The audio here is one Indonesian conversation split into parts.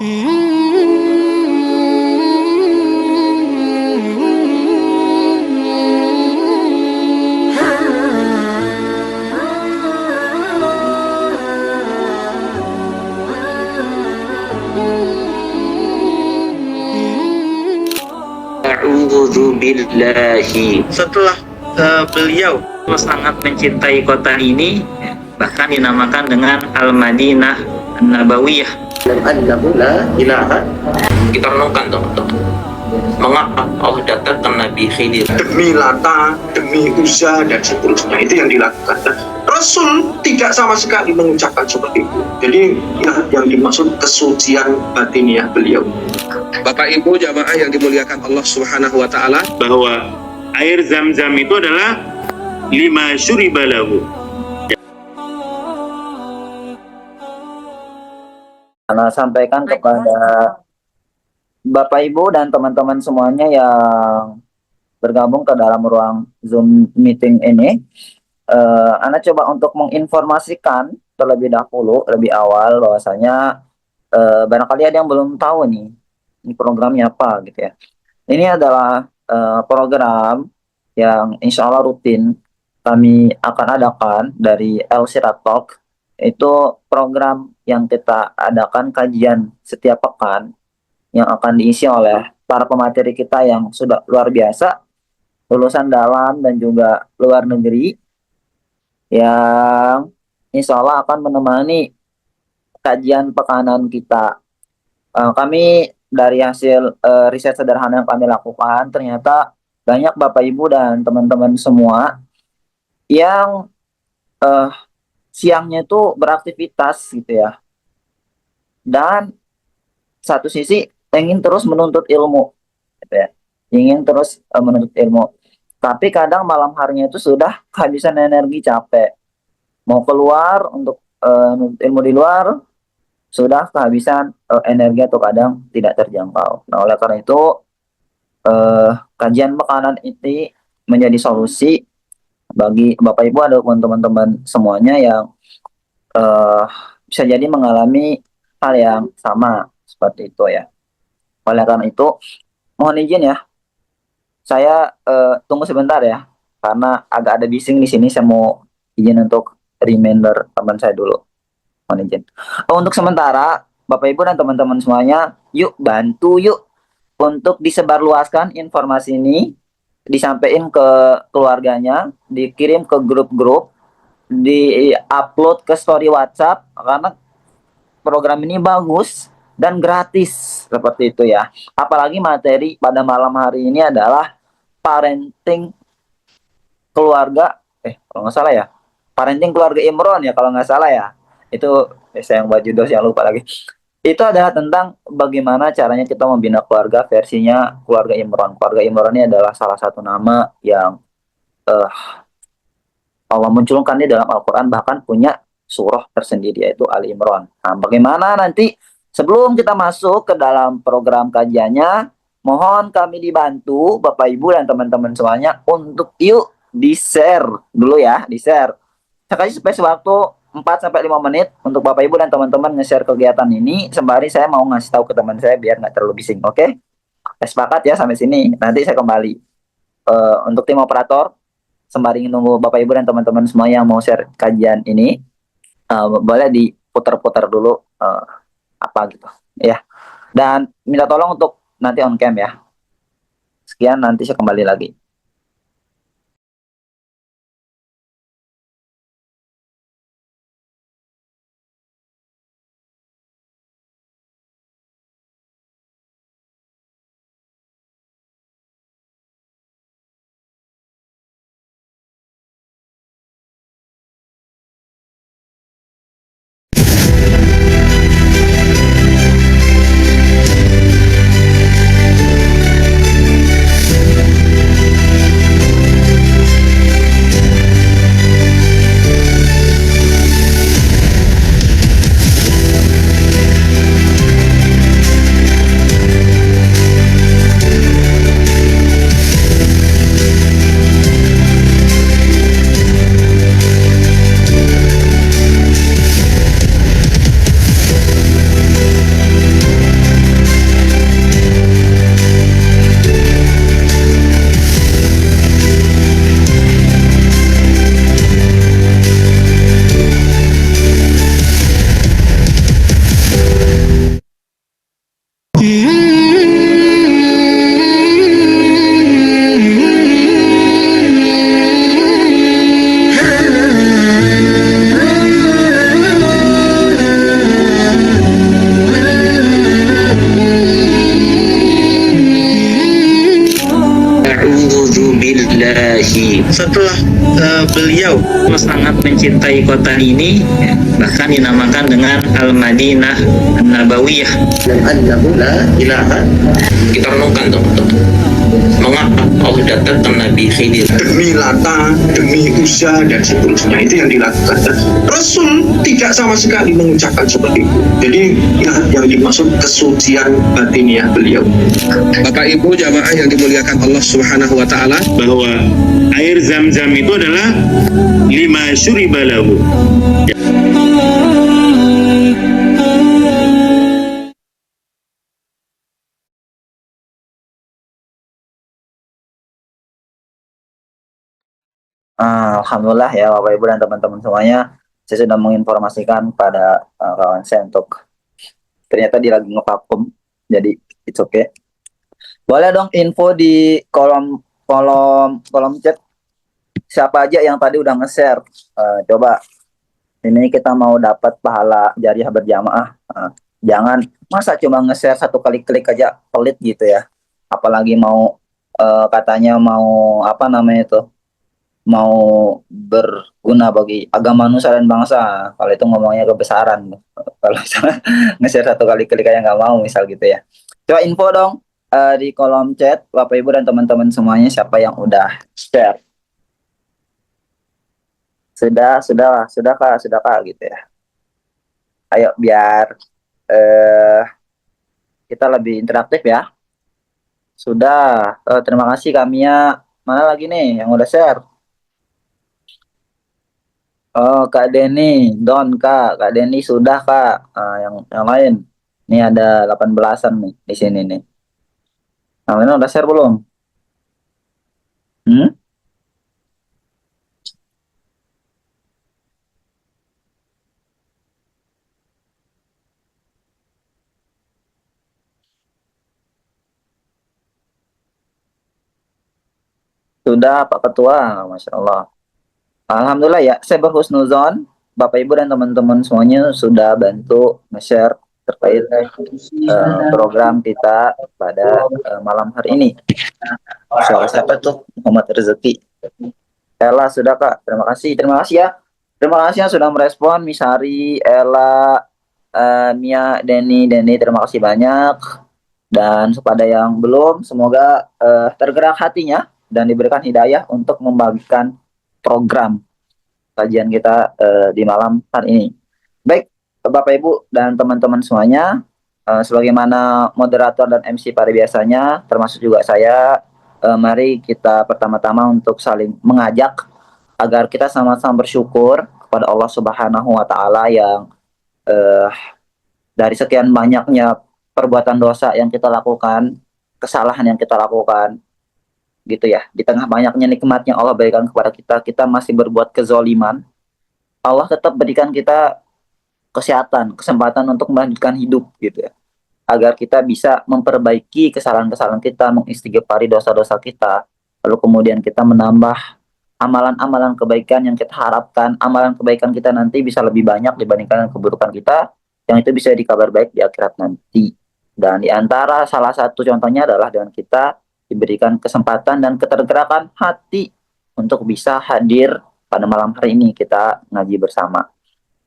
A'udzu billahi. Setelah beliau sangat mencintai kota ini, bahkan dinamakan dengan Al-Madinah An-Nabawiyah. Kita renungkan teman-teman, mengapa Allah datangkan Nabi Khidir demi Lata, demi Uzza dan seterusnya, itu yang dilakukan. Dan Rasul tidak sama sekali mengucapkan seperti itu. Jadi yang dimaksud kesucian batiniah beliau. Bapak Ibu jamaah yang dimuliakan Allah Subhanahu wa taala, bahwa air Zam-Zam itu adalah lima syuriba lahu. Karena sampaikan kepada Bapak Ibu dan teman-teman semuanya yang bergabung ke dalam ruang Zoom meeting ini, Ana coba untuk menginformasikan terlebih dahulu, lebih awal, bahwasanya barangkali ada yang belum tahu nih, ini programnya apa gitu ya. Ini adalah program yang insya Allah rutin kami akan adakan dari El Sirat Talk. Itu program yang kita adakan kajian setiap pekan yang akan diisi oleh para pemateri kita yang sudah luar biasa, lulusan dalam dan juga luar negeri, yang insya Allah akan menemani kajian pekanan kita. Kami dari hasil riset sederhana yang kami lakukan, ternyata banyak Bapak Ibu dan teman-teman semua yang siangnya itu beraktivitas gitu ya, dan satu sisi ingin terus menuntut ilmu gitu ya, ingin terus menuntut ilmu, tapi kadang malam harinya itu sudah kehabisan energi, capek, mau keluar untuk menuntut ilmu di luar, sudah kehabisan energi atau kadang tidak terjangkau. Nah, oleh karena itu kajian makanan ini menjadi solusi bagi Bapak Ibu ataupun teman-teman semuanya yang bisa jadi mengalami hal yang sama seperti itu ya. Oleh karena itu mohon izin ya, saya tunggu sebentar ya, karena agak ada bising di sini. Saya mau izin untuk reminder teman saya dulu. Mohon izin. Untuk sementara Bapak Ibu dan teman-teman semuanya, yuk bantu yuk untuk disebarluaskan informasi ini, disampaikan ke keluarganya, dikirim ke grup-grup, di-upload ke story WhatsApp, karena program ini bagus dan gratis seperti itu ya. Apalagi materi pada malam hari ini adalah parenting keluarga, kalau nggak salah ya, parenting keluarga Imron ya kalau nggak salah ya. Itu saya yang baju dos yang lupa lagi. Itu adalah tentang bagaimana caranya kita membina keluarga versinya keluarga Imron. Keluarga Imron ini adalah salah satu nama yang Allah munculkan di dalam Al-Quran, bahkan punya surah tersendiri yaitu Ali Imran. Nah, bagaimana nanti sebelum kita masuk ke dalam program kajiannya, mohon kami dibantu Bapak Ibu dan teman-teman semuanya untuk yuk di-share dulu ya, di-share. Saya kasih space waktu 4-5 menit untuk Bapak Ibu dan teman-teman nge-share kegiatan ini, sembari saya mau ngasih tahu ke teman saya biar nggak terlalu bising, oke? Sepakat ya sampai sini, nanti saya kembali. Untuk tim operator, sembari nunggu Bapak Ibu dan teman-teman semua yang mau share kajian ini, boleh diputar-putar dulu apa gitu ya, dan minta tolong untuk nanti on cam ya. Sekian, nanti saya kembali lagi. setelah beliau sangat mencintai kota ini, bahkan dinamakan dengan Al-Madinah An-Nabawiyah. annahu la ilaha Kita renungkan dong. Mengapa Allah datangkan Nabi Khidir? demi Lata, demi Uzza dan seterusnya, itu yang dilakukan. Dan Rasul tidak sama sekali mengucapkan seperti itu. Jadi yang dimaksud kesucian batiniah beliau. Bapak Ibu jamaah yang dimuliakan Allah Subhanahu wa taala, bahwa air zam-zam itu adalah lima syuriba lahu. Alhamdulillah ya Bapak Ibu dan teman-teman semuanya, saya sudah menginformasikan pada kawan saya untuk ternyata dia lagi ngevakum, jadi it's okay. Boleh dong info di kolom chat siapa aja yang tadi udah nge-share. Coba ini kita mau dapat pahala jariah berjamaah. Jangan masa cuma nge-share satu kali klik aja pelit gitu ya. Apalagi mau katanya mau apa namanya itu, mau berguna bagi agama nusa dan bangsa. Kalau itu ngomongnya kebesaran. Kalau misalnya nge-share satu kali klik aja nggak mau misal gitu ya. Coba info dong di kolom chat Bapak Ibu dan teman-teman semuanya siapa yang udah share. Sudah kak gitu ya. Ayo biar kita lebih interaktif ya. Sudah, terima kasih Kamia. Mana lagi nih yang udah share? Oh, Kak Denny, Don Kak Denny sudah Kak. Yang lain, ini ada 18-an nih di sini nih. Nah, ini udah share belum? Sudah Pak Ketua, Masya Allah. Alhamdulillah ya, saya berhusnuzon. Bapak Ibu dan teman-teman semuanya sudah bantu nge-share terkait program kita pada malam hari ini. Suara siapa tuh? Muhammad Rezeki. Ella sudah Kak, terima kasih ya. Terima kasih yang sudah merespon, Misari, Ella, Mia, Denny, terima kasih banyak. Dan kepada yang belum, semoga tergerak hatinya dan diberikan hidayah untuk membagikan program kajian kita di malam hari ini. Baik, Bapak Ibu dan teman-teman semuanya, sebagaimana moderator dan MC pada biasanya, termasuk juga saya, mari kita pertama-tama untuk saling mengajak agar kita sama-sama bersyukur kepada Allah Subhanahu wa taala yang dari sekian banyaknya perbuatan dosa yang kita lakukan, kesalahan yang kita lakukan, gitu ya, di tengah banyaknya nikmat yang Allah berikan kepada kita, kita masih berbuat kezoliman, Allah tetap berikan kita kesempatan untuk melanjutkan hidup gitu ya, agar kita bisa memperbaiki kesalahan-kesalahan kita, mengistighfari dosa-dosa kita, lalu kemudian kita menambah amalan-amalan kebaikan yang kita harapkan, amalan kebaikan kita nanti bisa lebih banyak dibandingkan keburukan kita, yang itu bisa dikabar baik di akhirat nanti. Dan di antara salah satu contohnya adalah dengan kita diberikan kesempatan dan ketergerakan hati untuk bisa hadir pada malam hari ini kita ngaji bersama.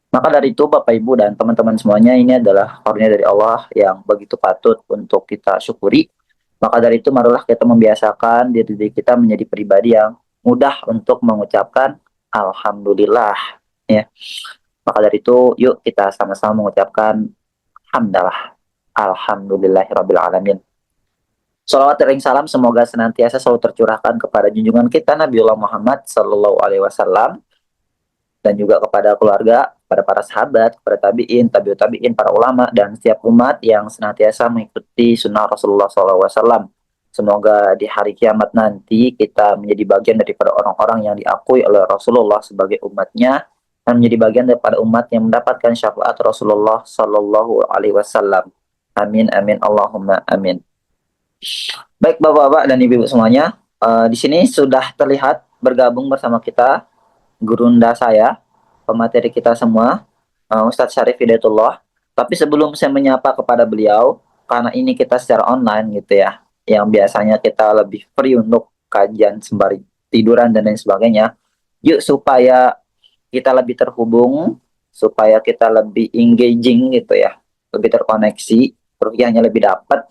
Maka dari itu Bapak Ibu dan teman-teman semuanya, ini adalah karunia dari Allah yang begitu patut untuk kita syukuri. Maka dari itu marilah kita membiasakan diri kita menjadi pribadi yang mudah untuk mengucapkan Alhamdulillah ya. Maka dari itu yuk kita sama-sama mengucapkan hamdalah, Alhamdulillahirabbil alamin. Salawat dan salam semoga senantiasa selalu tercurahkan kepada junjungan kita Nabiullah Muhammad Sallallahu Alaihi Wasallam, dan juga kepada keluarga, kepada para sahabat, kepada tabiin, tabiut tabiin, para ulama, dan setiap umat yang senantiasa mengikuti sunnah Rasulullah Sallallahu Alaihi Wasallam. Semoga di hari kiamat nanti kita menjadi bagian daripada orang-orang yang diakui oleh Rasulullah sebagai umatnya, dan menjadi bagian daripada umat yang mendapatkan syafaat Rasulullah Sallallahu Alaihi Wasallam. Amin, amin, Allahumma amin. Baik Bapak-bapak dan Ibu-ibu semuanya, di sini sudah terlihat bergabung bersama kita gurunda saya, pemateri kita semua, Ustadz Syarif Hidayatullah. Tapi sebelum saya menyapa kepada beliau, karena ini kita secara online gitu ya, yang biasanya kita lebih free untuk kajian sembari tiduran dan lain sebagainya. Yuk supaya kita lebih terhubung, supaya kita lebih engaging gitu ya, lebih terkoneksi, rupiahnya lebih dapat.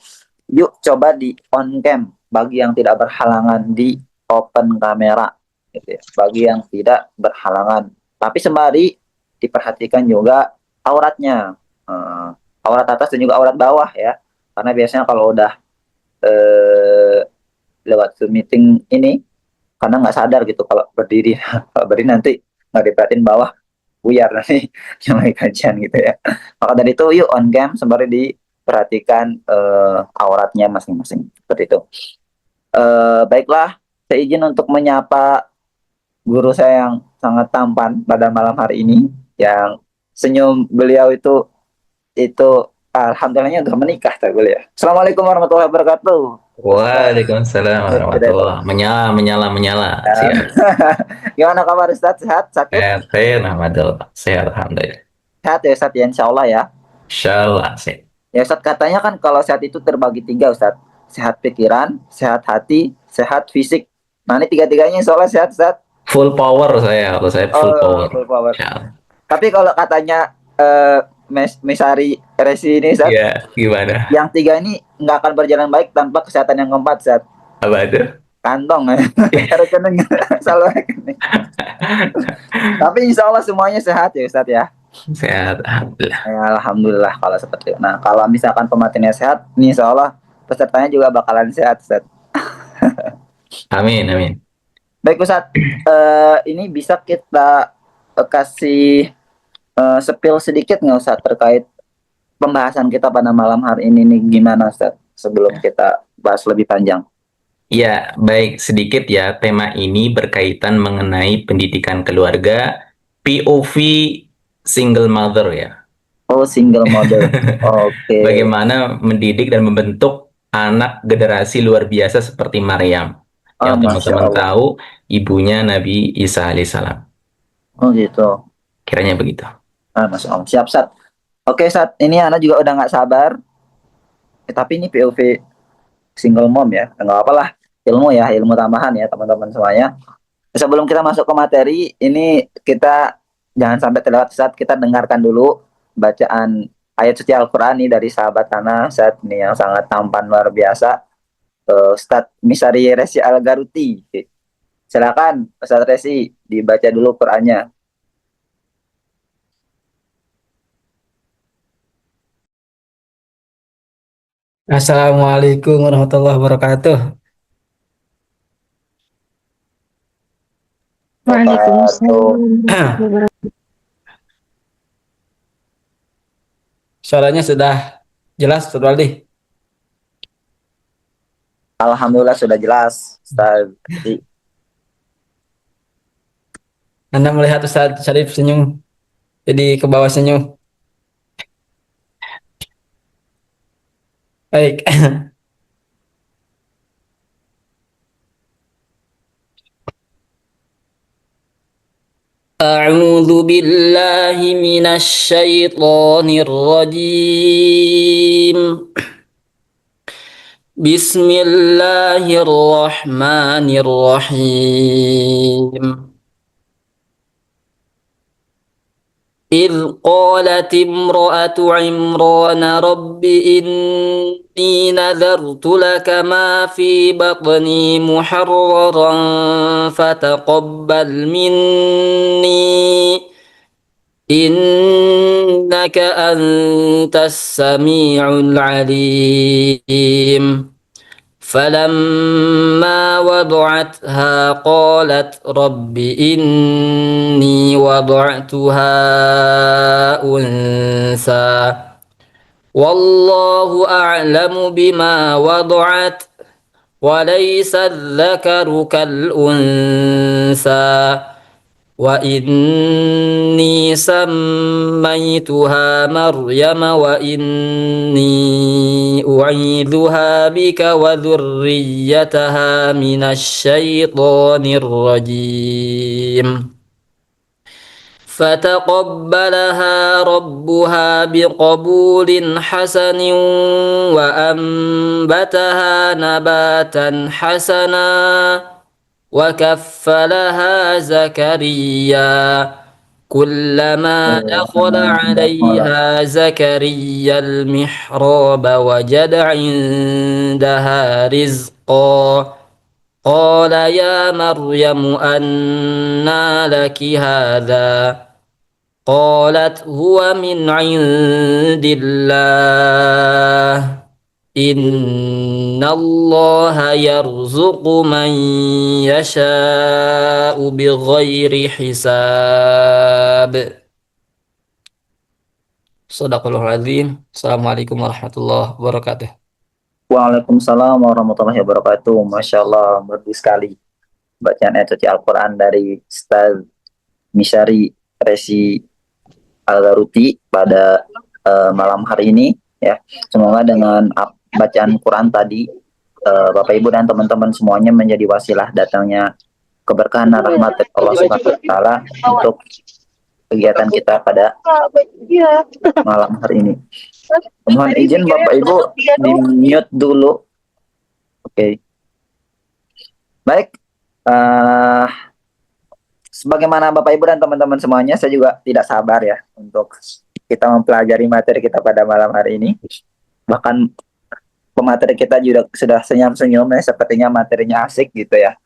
Yuk coba di on cam bagi yang tidak berhalangan, di open kamera gitu ya, bagi yang tidak berhalangan. Tapi sembari diperhatikan juga auratnya, aurat atas dan juga aurat bawah ya, karena biasanya kalau udah lewat Zoom meeting ini, karena nggak sadar gitu kalau berdiri kalau berdiri nanti nggak diperhatiin bawah, buyar nanti yang lagi kajian gitu ya. Maka dari itu yuk on cam sembari diperhatikan auratnya masing-masing seperti itu. Baiklah, saya izin untuk menyapa guru saya yang sangat tampan pada malam hari ini, yang senyum beliau itu alhamdulillahnya udah menikah tak boleh ya. Assalamualaikum warahmatullahi wabarakatuh. Waalaikumsalam warahmatullah. Menyala, menyala, menyala. Siap. Gimana kabar Ustaz? Sehat? Sakit? Sehat, sehat, alhamdulillah. Sehat, alhamdulillah. Sehat ya Ustaz ya, insya Allah ya. Insyaallah sehat. Ya Ustaz, katanya kan kalau sehat itu terbagi tiga Ustaz. Sehat pikiran, sehat hati, sehat fisik. Nah ini tiga-tiganya insya Allah sehat Ustaz. Full power saya, kalau saya full power. Full power. Insyaallah. Tapi kalau katanya Mesari Resi ini Ustaz, Iya, gimana? yang tiga ini nggak akan berjalan baik tanpa kesehatan yang keempat Ustaz. Apa itu? Kantong ya. Rekening selalu rekening. Tapi insya Allah semuanya sehat ya Ustaz ya. Sehat, alhamdulillah. Ya, alhamdulillah kalau seperti itu. Nah kalau misalkan pematerinya sehat, ini insya Allah pesertanya juga bakalan sehat Ustaz. Amin, amin. Baik Ustaz, ini bisa kita kasih spill sedikit nggak Ustaz terkait pembahasan kita pada malam hari ini nih, gimana Ustaz, sebelum kita bahas lebih panjang? Ya, baik, sedikit ya. Tema ini berkaitan mengenai pendidikan keluarga, POV single mother ya. Oh, single mother. Oke. Bagaimana mendidik dan membentuk anak generasi luar biasa seperti Maryam. Yang Masya teman-teman Allah. tahu, ibunya Nabi Isa alaihissalam. Oh gitu. Kiranya begitu. Masya Allah. Siap Ustaz. Oke Ustaz, ini anak juga udah nggak sabar. Tapi ini POV single mom ya, nggak apa lah, ilmu ya, ilmu tambahan ya teman-teman semuanya. Sebelum kita masuk ke materi, ini kita jangan sampai terlewat Ustaz, kita dengarkan dulu bacaan ayat suci Al-Quran nih dari sahabat Tanah Ustaz ini yang sangat tampan luar biasa, Ustaz Misari Resi Al-Garuti. Silakan Ustaz Resi dibaca dulu Qurannya. Assalamualaikum warahmatullahi wabarakatuh. Waalaikumsalam. Suaranya sudah jelas, Ustaz Waldi? Alhamdulillah sudah jelas Ustaz. Anda melihat Ustaz Syarif senyum, jadi ke bawah senyum. Baik. A'udzu billahi minasy syaithanir rajim. Bismillahirrahmanirrahim. إذ قالت امرأة عمران رب إني نذرت لك ما في بطني محررا فتقبل مني إنك أنت السميع العليم فلما وضعتها قالت رب إني وضعتها أنثى والله أعلم بما وضعت وليس الذكر كالأنثى وإني سميتها مريم وإني أعيذها بك وذريتها من الشيطان الرجيم فتقبلها ربها بقبول حسن وأنبتها نباتا حسنا وكفلها زكريا كلما دخل عليها زكريا المحراب وجد عندها رزقا قال يا مريم أنى لك هذا قالت هو من عند الله إن الله يرزق من يشاء بغير حساب Sadaqallahul Azim. Assalamualaikum warahmatullahi wabarakatuh. Waalaikumsalam warahmatullahi wabarakatuh. Masya Allah, merdu sekali bacaan ayat suci Al-Quran dari Ustaz Misyari Resi Al-Garuti pada malam hari ini ya. Semoga dengan bacaan Quran tadi Bapak Ibu dan teman-teman semuanya menjadi wasilah datangnya keberkahan dan rahmat dari Allah Subhanahu wa taala untuk kegiatan kita pada malam hari ini. Mohon izin Bapak Ibu di mute dulu. Oke. Baik. Sebagaimana Bapak Ibu dan teman-teman semuanya, saya juga tidak sabar ya untuk kita mempelajari materi kita pada malam hari ini. Bahkan pemateri kita juga sudah senyum-senyum ya, sepertinya materinya asik gitu ya.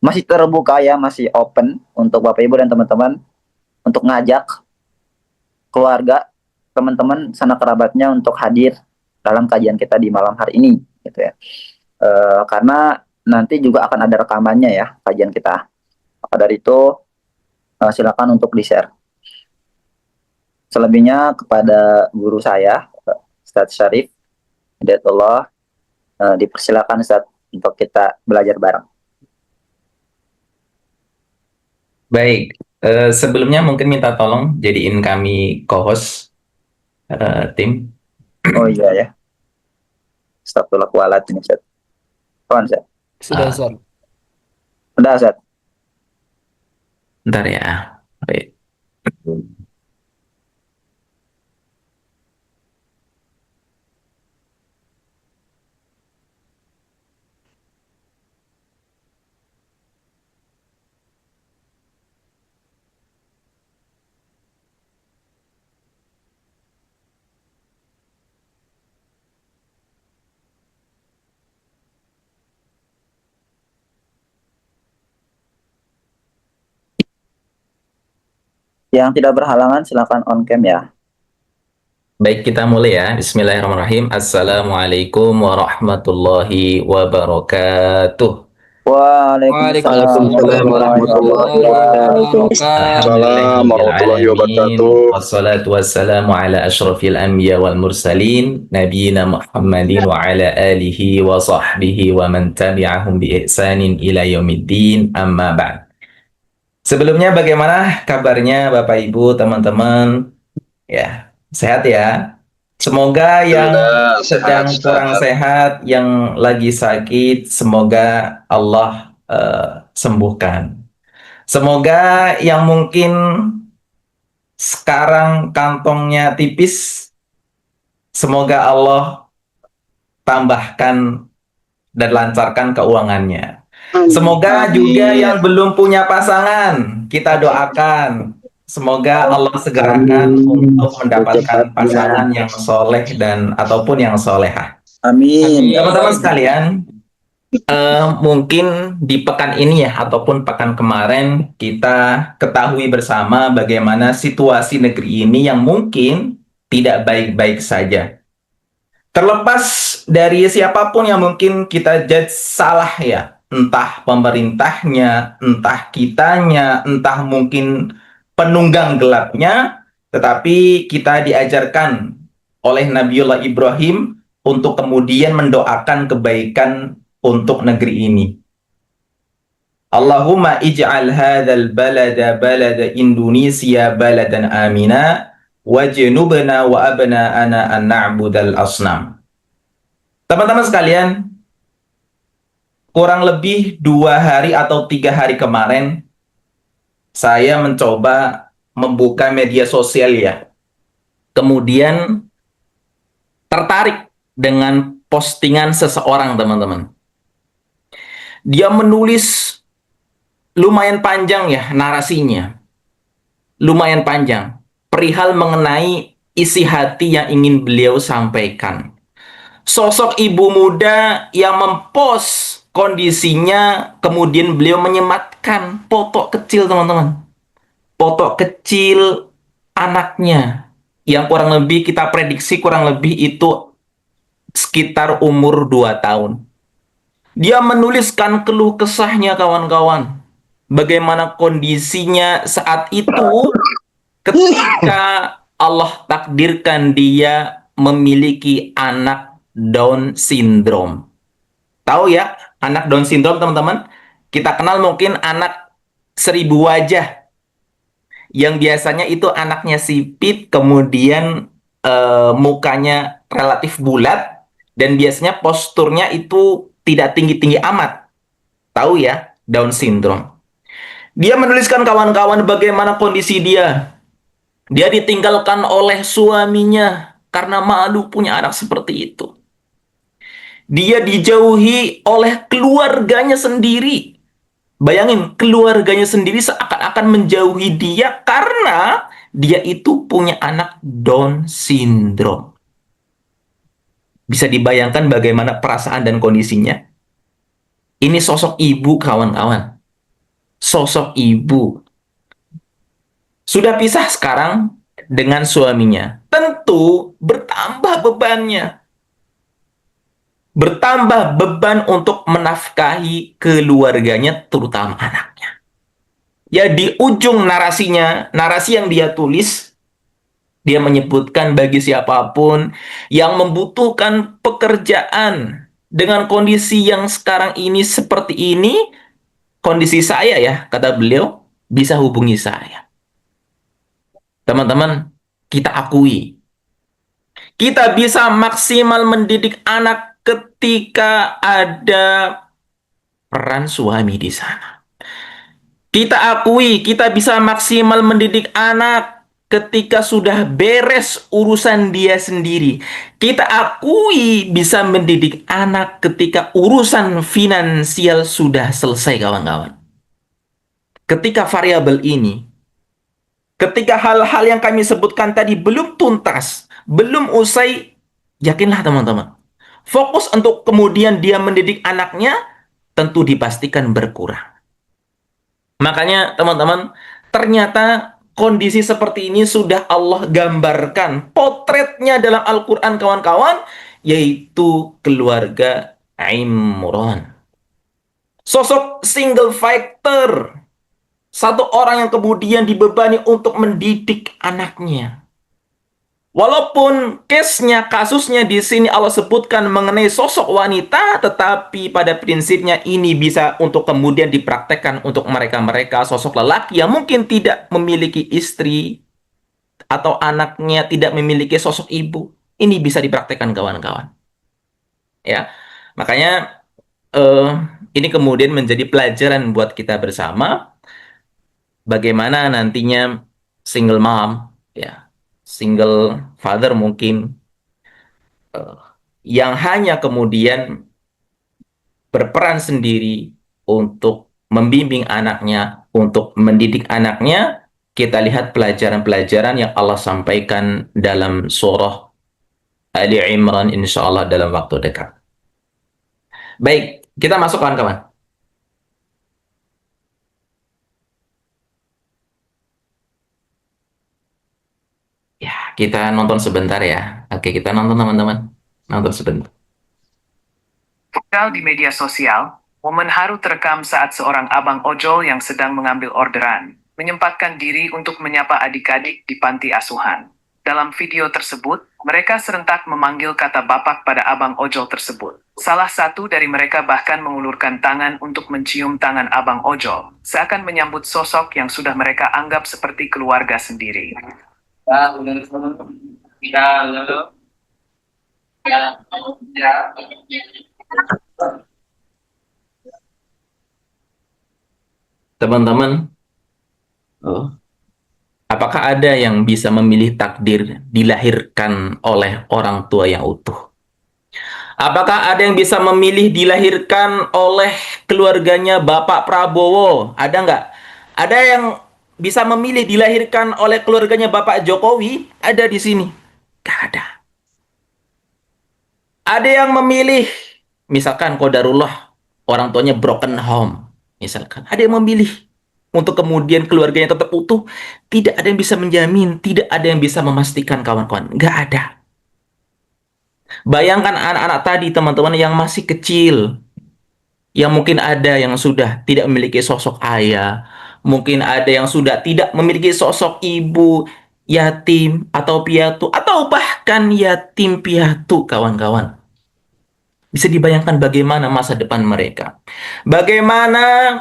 Masih terbuka ya, masih open untuk Bapak Ibu dan teman-teman untuk ngajak keluarga, teman-teman, sanak kerabatnya untuk hadir dalam kajian kita di malam hari ini gitu ya. Karena nanti juga akan ada rekamannya ya kajian kita. Maka dari itu silakan untuk di-share. Selebihnya kepada guru saya Ustadz Syarif Hidayatullah, dipersilakan Ustadz untuk kita belajar bareng. Baik, sebelumnya mungkin minta tolong jadiin kami co-host tim. Oh iya ya. Astagfirullahaladzim Ustadz. Kawan Ustadz. Sudah, Ustaz. Udah Ustadz. Bentar ya. Baik. Yang tidak berhalangan silakan on cam ya. Baik, kita mulai ya. Bismillahirrahmanirrahim. Assalamualaikum warahmatullahi wabarakatuh. Waalaikumsalam warahmatullahi wabarakatuh. Assalamualaikum warahmatullahi wabarakatuh. Wassalatu wassalamu ala asyrafil anbiya wal mursalin nabiyina Muhammadin wa ala alihi wa sahbihi wa man tabi'ahum bi ihsanin ila yaumiddin, amma ba'd. Sebelumnya bagaimana kabarnya Bapak Ibu, teman-teman? Ya, sehat ya. Semoga yang sedang kurang sehat, yang lagi sakit, semoga Allah sembuhkan. Semoga yang mungkin sekarang kantongnya tipis, semoga Allah tambahkan dan lancarkan keuangannya. Semoga juga yang belum punya pasangan, kita doakan. Semoga Allah segerakan untuk mendapatkan pasangan yang soleh dan ataupun yang solehah. Amin. Teman-teman sekalian, mungkin di pekan ini ya ataupun pekan kemarin kita ketahui bersama bagaimana situasi negeri ini yang mungkin tidak baik-baik saja. Terlepas dari siapapun yang mungkin kita judge salah ya, entah pemerintahnya, entah kitanya, entah mungkin penunggang gelapnya, tetapi kita diajarkan oleh Nabiullah Ibrahim untuk kemudian mendoakan kebaikan untuk negeri ini. Allahumma ij'al hadzal balada balada Indonesia baladan amina wajnubna wa abna'ana an na'budal asnam. Teman-teman sekalian, kurang lebih 2 hari atau 3 hari kemarin saya mencoba membuka media sosial ya. Kemudian tertarik dengan postingan seseorang, teman-teman. Dia menulis lumayan panjang ya narasinya. Lumayan panjang. Perihal mengenai isi hati yang ingin beliau sampaikan. Sosok ibu muda yang mempost kondisinya, kemudian beliau menyematkan foto kecil, teman-teman. Foto kecil anaknya yang kurang lebih kita prediksi kurang lebih itu sekitar umur 2 tahun. Dia menuliskan keluh kesahnya, kawan-kawan. Bagaimana kondisinya saat itu ketika Allah takdirkan dia memiliki anak Down syndrome. Tahu ya, anak Down syndrome, teman-teman? Kita kenal mungkin anak 1000 wajah. Yang biasanya itu anaknya sipit, kemudian mukanya relatif bulat, dan biasanya posturnya itu tidak tinggi-tinggi amat. Tahu ya, Down syndrome. Dia menuliskan, kawan-kawan, bagaimana kondisi dia. Dia ditinggalkan oleh suaminya karena malu punya anak seperti itu. Dia dijauhi oleh keluarganya sendiri. Bayangin, keluarganya sendiri seakan-akan menjauhi dia karena dia itu punya anak Down syndrome. Bisa dibayangkan bagaimana perasaan dan kondisinya? Ini sosok ibu, kawan-kawan. Sosok ibu. Sudah pisah sekarang dengan suaminya. Tentu bertambah bebannya. Bertambah beban untuk menafkahi keluarganya, terutama anaknya. Ya, di ujung narasinya, narasi yang dia tulis, dia menyebutkan bagi siapapun yang membutuhkan pekerjaan dengan kondisi yang sekarang ini seperti ini, kondisi saya ya, kata beliau, bisa hubungi saya. Teman-teman, kita akui, kita bisa maksimal mendidik anak ketika ada peran suami di sana. Kita akui, kita bisa maksimal mendidik anak ketika sudah beres urusan dia sendiri. Kita akui bisa mendidik anak ketika urusan finansial sudah selesai, kawan-kawan. Ketika variabel ini, ketika hal-hal yang kami sebutkan tadi belum tuntas, belum usai, yakinlah teman-teman, fokus untuk kemudian dia mendidik anaknya tentu dipastikan berkurang. Makanya teman-teman, ternyata kondisi seperti ini sudah Allah gambarkan potretnya dalam Al-Quran, kawan-kawan, yaitu keluarga Imran. Sosok single fighter, satu orang yang kemudian dibebani untuk mendidik anaknya. Walaupun case-nya, kasusnya di sini Allah sebutkan mengenai sosok wanita, tetapi pada prinsipnya ini bisa untuk kemudian dipraktekkan untuk mereka-mereka sosok lelaki yang mungkin tidak memiliki istri atau anaknya tidak memiliki sosok ibu. Ini bisa dipraktekkan, kawan-kawan. Ya, makanya ini kemudian menjadi pelajaran buat kita bersama bagaimana nantinya single mom, ya, single father mungkin yang hanya kemudian berperan sendiri untuk membimbing anaknya, untuk mendidik anaknya. Kita lihat pelajaran-pelajaran yang Allah sampaikan dalam surah Ali Imran, insya Allah dalam waktu dekat. Baik, kita masuk, kawan-kawan. Ya, kita nonton sebentar ya. Oke, kita nonton, teman-teman. Nonton sebentar. Viral di media sosial, momen haru terekam saat seorang abang ojol yang sedang mengambil orderan, menyempatkan diri untuk menyapa adik-adik di panti asuhan. Dalam video tersebut, mereka serentak memanggil kata bapak pada abang ojol tersebut. Salah satu dari mereka bahkan mengulurkan tangan untuk mencium tangan abang ojol, seakan menyambut sosok yang sudah mereka anggap seperti keluarga sendiri. Teman-teman, apakah ada yang bisa memilih takdir dilahirkan oleh orang tua yang utuh? Apakah ada yang bisa memilih dilahirkan oleh keluarganya Bapak Prabowo? Ada nggak? Ada yang bisa memilih dilahirkan oleh keluarganya Bapak Jokowi? Ada di sini? Nggak ada. Ada yang memilih, misalkan qadarullah, orang tuanya broken home. Misalkan, ada yang memilih untuk kemudian keluarganya tetap utuh. Tidak ada yang bisa menjamin, tidak ada yang bisa memastikan kawan-kawan. Nggak ada. Bayangkan anak-anak tadi, teman-teman, yang masih kecil, yang mungkin ada yang sudah tidak memiliki sosok ayah, mungkin ada yang sudah tidak memiliki sosok ibu, yatim atau piatu, atau bahkan yatim piatu, kawan-kawan. Bisa dibayangkan bagaimana masa depan mereka. Bagaimana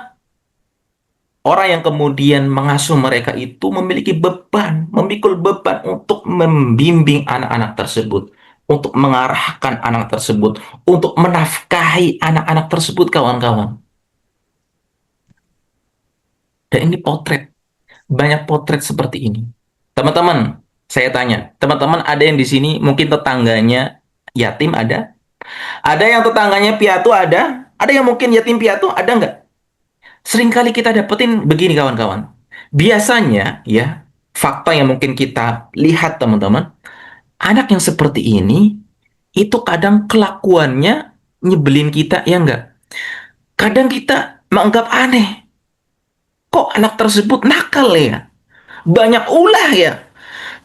orang yang kemudian mengasuh mereka itu memiliki beban, memikul beban untuk membimbing anak-anak tersebut, untuk mengarahkan anak tersebut, untuk menafkahi anak-anak tersebut, kawan-kawan. Dan ini potret, banyak potret seperti ini. Teman-teman, saya tanya, teman-teman ada yang di sini mungkin tetangganya yatim ada? Ada yang tetangganya piatu ada? Ada yang mungkin yatim piatu ada nggak? Seringkali kita dapetin begini, kawan-kawan. Biasanya ya, fakta yang mungkin kita lihat, teman-teman, anak yang seperti ini itu kadang kelakuannya nyebelin kita, ya enggak? Kadang kita menganggap aneh. Kok anak tersebut nakal ya? Banyak ulah ya?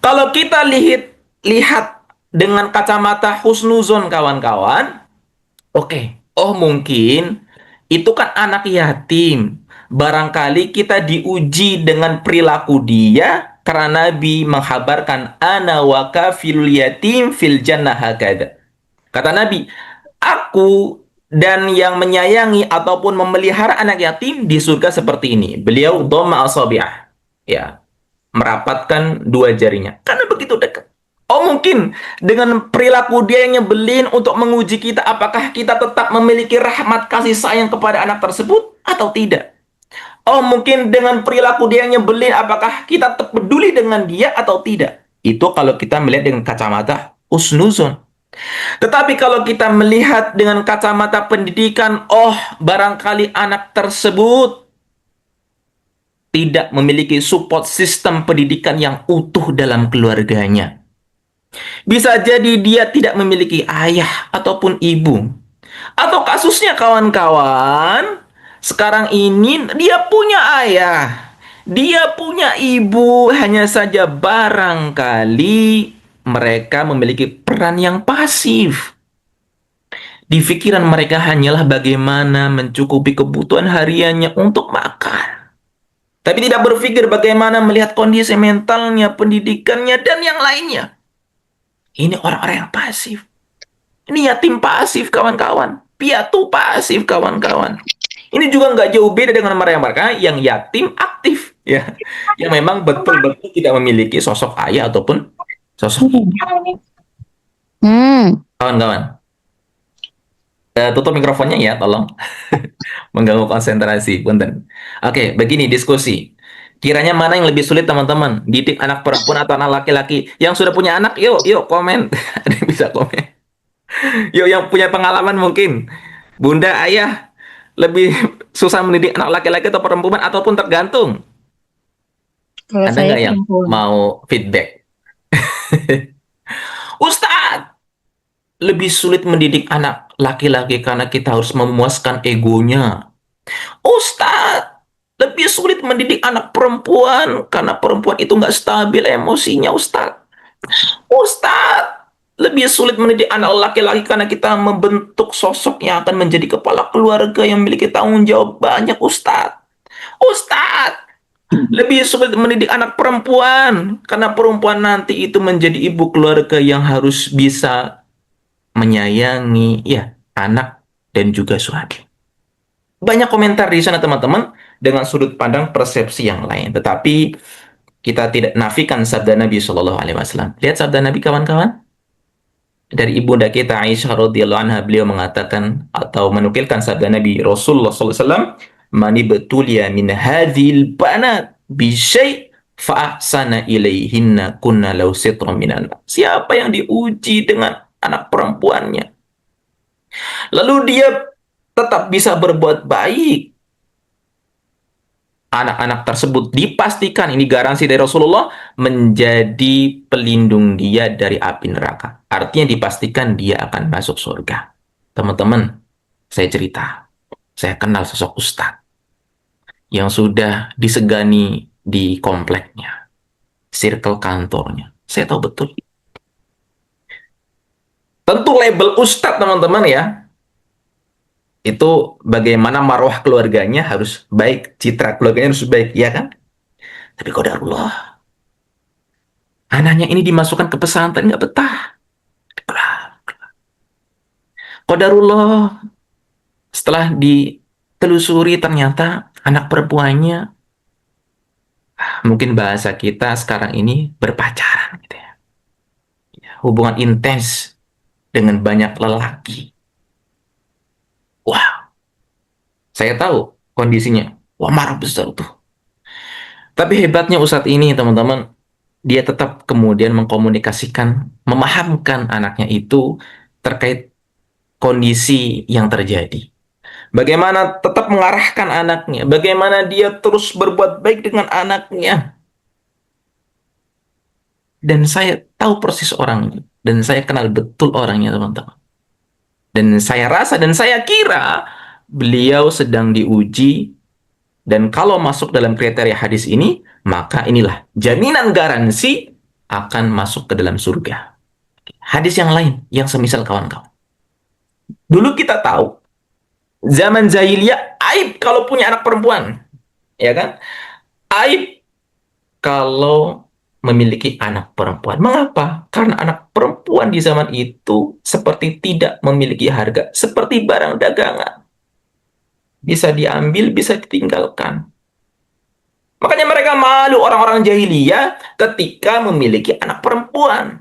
Kalau kita lihat dengan kacamata husnuzon, kawan-kawan, oke, oh mungkin itu kan anak yatim. Barangkali kita diuji dengan perilaku dia karena Nabi menghabarkan ana wa kafilul yatim fil jannah hakada. Kata Nabi, aku dan yang menyayangi ataupun memelihara anak yatim di surga seperti ini. Beliau dhamma asabi'ah. Ya, merapatkan dua jarinya. Karena begitu dekat. Oh mungkin dengan perilaku dia yang nyebelin untuk menguji kita, apakah kita tetap memiliki rahmat kasih sayang kepada anak tersebut atau tidak? Oh mungkin dengan perilaku dia yang nyebelin, apakah kita tetap peduli dengan dia atau tidak? Itu kalau kita melihat dengan kacamata husnuzon. Tetapi kalau kita melihat dengan kacamata pendidikan, oh barangkali anak tersebut tidak memiliki support sistem pendidikan yang utuh dalam keluarganya. Bisa jadi dia tidak memiliki ayah ataupun ibu. Atau kasusnya, kawan-kawan, sekarang ini dia punya ayah, dia punya ibu, hanya saja barangkali mereka memiliki peran yang pasif. Di pikiran mereka hanyalah bagaimana mencukupi kebutuhan hariannya untuk makan. Tapi tidak berpikir bagaimana melihat kondisi mentalnya, pendidikannya, dan yang lainnya. Ini orang-orang yang pasif. Ini yatim pasif, kawan-kawan. Piatu pasif, kawan-kawan. Ini juga nggak jauh beda dengan mereka yang yatim aktif, ya, yang memang betul-betul tidak memiliki sosok ayah ataupun sosok ibu. Kawan-kawan, tutup mikrofonnya ya, tolong. Mengganggu konsentrasi, punten. Oke, begini diskusi. Kiranya mana yang lebih sulit, teman-teman? Didik anak perempuan atau anak laki-laki? Yang sudah punya anak, yuk komen. Ada yang bisa komen. Yuk, yang punya pengalaman mungkin. Bunda, ayah, lebih susah mendidik anak laki-laki atau perempuan, ataupun tergantung? Kalau Ada saya nggak yang perempuan. mau feedback? Ustadz, lebih sulit mendidik anak laki-laki karena kita harus memuaskan egonya. Ustadz, lebih sulit mendidik anak perempuan karena perempuan itu nggak stabil emosinya, Ustadz. Ustadz, lebih sulit mendidik anak laki-laki karena kita membentuk sosok yang akan menjadi kepala keluarga yang memiliki tanggung jawab banyak, Ustadz. Ustadz, lebih sulit mendidik anak perempuan karena perempuan nanti itu menjadi ibu keluarga yang harus bisa menyayangi ya anak dan juga suami. Banyak komentar di sana, teman-teman, dengan sudut pandang persepsi yang lain. Tetapi kita tidak nafikan sabda Nabi Shallallahu Alaihi Wasallam. Lihat sabda Nabi, kawan-kawan. Dari ibunda kita Aisyah radhiyallahu anha, beliau mengatakan atau menukilkan sabda Nabi Rasulullah Sallallahu Alaihi Wasallam, "Mani betulia min hadhil banat bi syai' fa ahsana ilaihinna kunna law sitra minan." Siapa yang diuji dengan anak perempuannya, Lalu dia tetap bisa berbuat baik. Anak-anak tersebut dipastikan, ini garansi dari Rasulullah, menjadi pelindung dia dari api neraka. Artinya dipastikan dia akan masuk surga. Teman-teman, saya cerita. Saya kenal sosok ustadz yang sudah disegani di kompleknya, circle kantornya. Saya tahu betul. Tentu label ustadz, teman-teman ya, itu bagaimana marwah keluarganya harus baik, citra keluarganya harus baik, ya kan? Tapi qadarullah, anaknya ini dimasukkan ke pesantren nggak betah. Qadarullah, setelah ditelusuri ternyata anak perempuannya, mungkin bahasa kita sekarang ini berpacaran gitu ya. Hubungan intens dengan banyak lelaki. Wah, saya tahu kondisinya. Wah, marah besar tuh. Tapi hebatnya Ustadz ini, teman-teman, dia tetap kemudian mengkomunikasikan, memahamkan anaknya itu terkait kondisi yang terjadi. Bagaimana tetap mengarahkan anaknya, bagaimana dia terus berbuat baik dengan anaknya. Dan saya tahu persis orangnya, dan saya kenal betul orangnya, teman-teman. Dan saya rasa, dan saya kira beliau sedang diuji, dan kalau masuk dalam kriteria hadis ini, maka inilah jaminan garansi akan masuk ke dalam surga. Hadis yang lain, yang semisal kawan-kawan. Dulu kita tahu, zaman jahiliyah, aib kalau punya anak perempuan. Ya kan? Aib kalau memiliki anak perempuan. Mengapa? Karena anak perempuan di zaman itu seperti tidak memiliki harga. Seperti barang dagangan. Bisa diambil, bisa ditinggalkan. Makanya mereka malu orang-orang jahiliyah ketika memiliki anak perempuan.